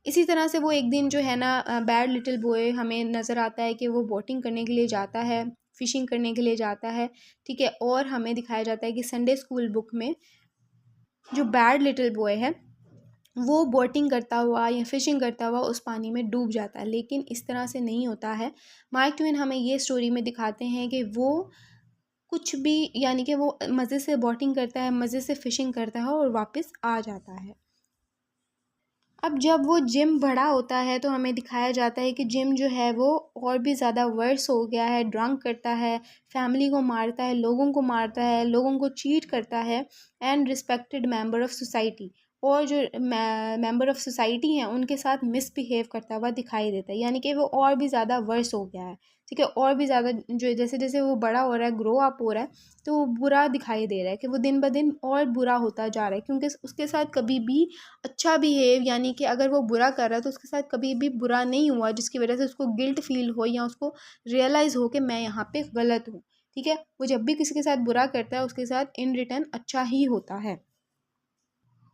इसी तरह से वो एक दिन जो है ना बैड लिटिल बॉय हमें नज़र आता है कि वो बोटिंग करने के लिए जाता है, फ़िशिंग करने के लिए जाता है, ठीक है, और हमें दिखाया जाता है कि संडे स्कूल बुक में जो बैड लिटिल बॉय है वो बोटिंग करता हुआ या फ़िशिंग करता हुआ उस पानी में डूब जाता है, लेकिन इस तरह से नहीं होता है। मार्क ट्वेन हमें ये स्टोरी में दिखाते हैं कि वो कुछ भी, यानी कि वो मज़े से बोटिंग करता है, मज़े से फ़िशिंग करता है और वापस आ जाता है। अब जब वो जिम बड़ा होता है तो हमें दिखाया जाता है कि जिम जो है वो और भी ज़्यादा वर्स हो गया है, ड्रंक करता है, फैमिली को मारता है, लोगों को मारता है, लोगों को चीट करता है, and respected member of society, और जो मेंबर ऑफ़ सोसाइटी हैं उनके साथ मिसबिहेव करता हुआ दिखाई देता है, यानी कि वो और भी ज़्यादा वर्स हो गया है, ठीक है, और भी ज़्यादा जो जैसे जैसे वो बड़ा हो रहा है, ग्रो अप हो रहा है, तो वो बुरा दिखाई दे रहा है कि वो दिन ब दिन और बुरा होता जा रहा है, क्योंकि उसके साथ कभी भी अच्छा बिहेव, यानी कि अगर वो बुरा कर रहा है तो उसके साथ कभी भी बुरा नहीं हुआ, जिसकी वजह से उसको गिल्ट फील हो या उसको रियलाइज़ हो कि मैं यहाँ पे गलत हूँ, ठीक है। वो जब भी किसी के साथ बुरा करता है उसके साथ इन रिटर्न अच्छा ही होता है।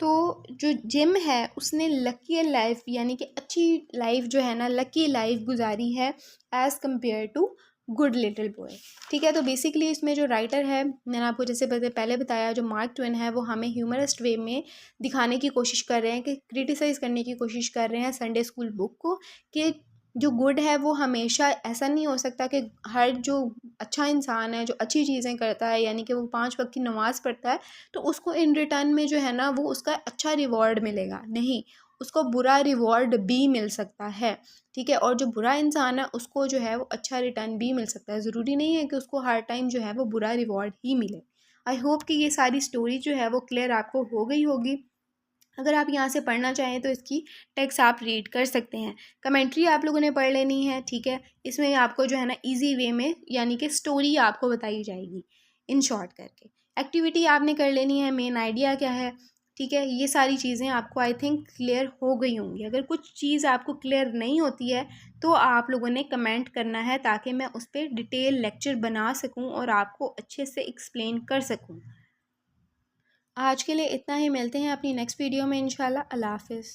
तो जो जिम है उसने लकी लाइफ यानी कि अच्छी लाइफ जो है ना, लकी लाइफ गुजारी है as compare to good little boy. ठीक है, तो बेसिकली इसमें जो राइटर है, मैंने आपको जैसे पहले बताया, जो मार्क ट्वेन है, वो हमें ह्यूमरस्ट वे में दिखाने की कोशिश कर रहे हैं, कि क्रिटिसाइज़ करने की कोशिश कर रहे हैं संडे स्कूल बुक को, कि जो गुड है वो हमेशा ऐसा नहीं हो सकता कि हर जो अच्छा इंसान है, जो अच्छी चीज़ें करता है, यानी कि वो 5 वक्त की नमाज़ पढ़ता है, तो उसको इन रिटर्न में जो है ना वो उसका अच्छा रिवॉर्ड मिलेगा। नहीं, उसको बुरा रिवॉर्ड भी मिल सकता है। ठीक है, और जो बुरा इंसान है उसको जो है वो अच्छा रिटर्न भी मिल सकता है। ज़रूरी नहीं है कि उसको हर टाइम जो है वो बुरा रिवॉर्ड ही मिले। आई होप कि ये सारी स्टोरी जो है वो क्लियर आपको हो गई होगी। अगर आप यहाँ से पढ़ना चाहें तो इसकी टेक्स्ट आप रीड कर सकते हैं। कमेंट्री आप लोगों ने पढ़ लेनी है। ठीक है, इसमें आपको जो है ना इजी वे में यानी कि स्टोरी आपको बताई जाएगी इन शॉर्ट करके। एक्टिविटी आपने कर लेनी है, मेन आइडिया क्या है। ठीक है, ये सारी चीज़ें आपको आई थिंक क्लियर हो गई होंगी। अगर कुछ चीज़ आपको क्लियर नहीं होती है तो आप लोगों ने कमेंट करना है, ताकि मैं उस पर डिटेल लेक्चर बना सकूँ और आपको अच्छे से एक्सप्लेन कर सकूँ। आज के लिए इतना ही, मिलते हैं अपनी नेक्स्ट वीडियो में इंशाल्लाह। अल्लाह हाफ़िज़।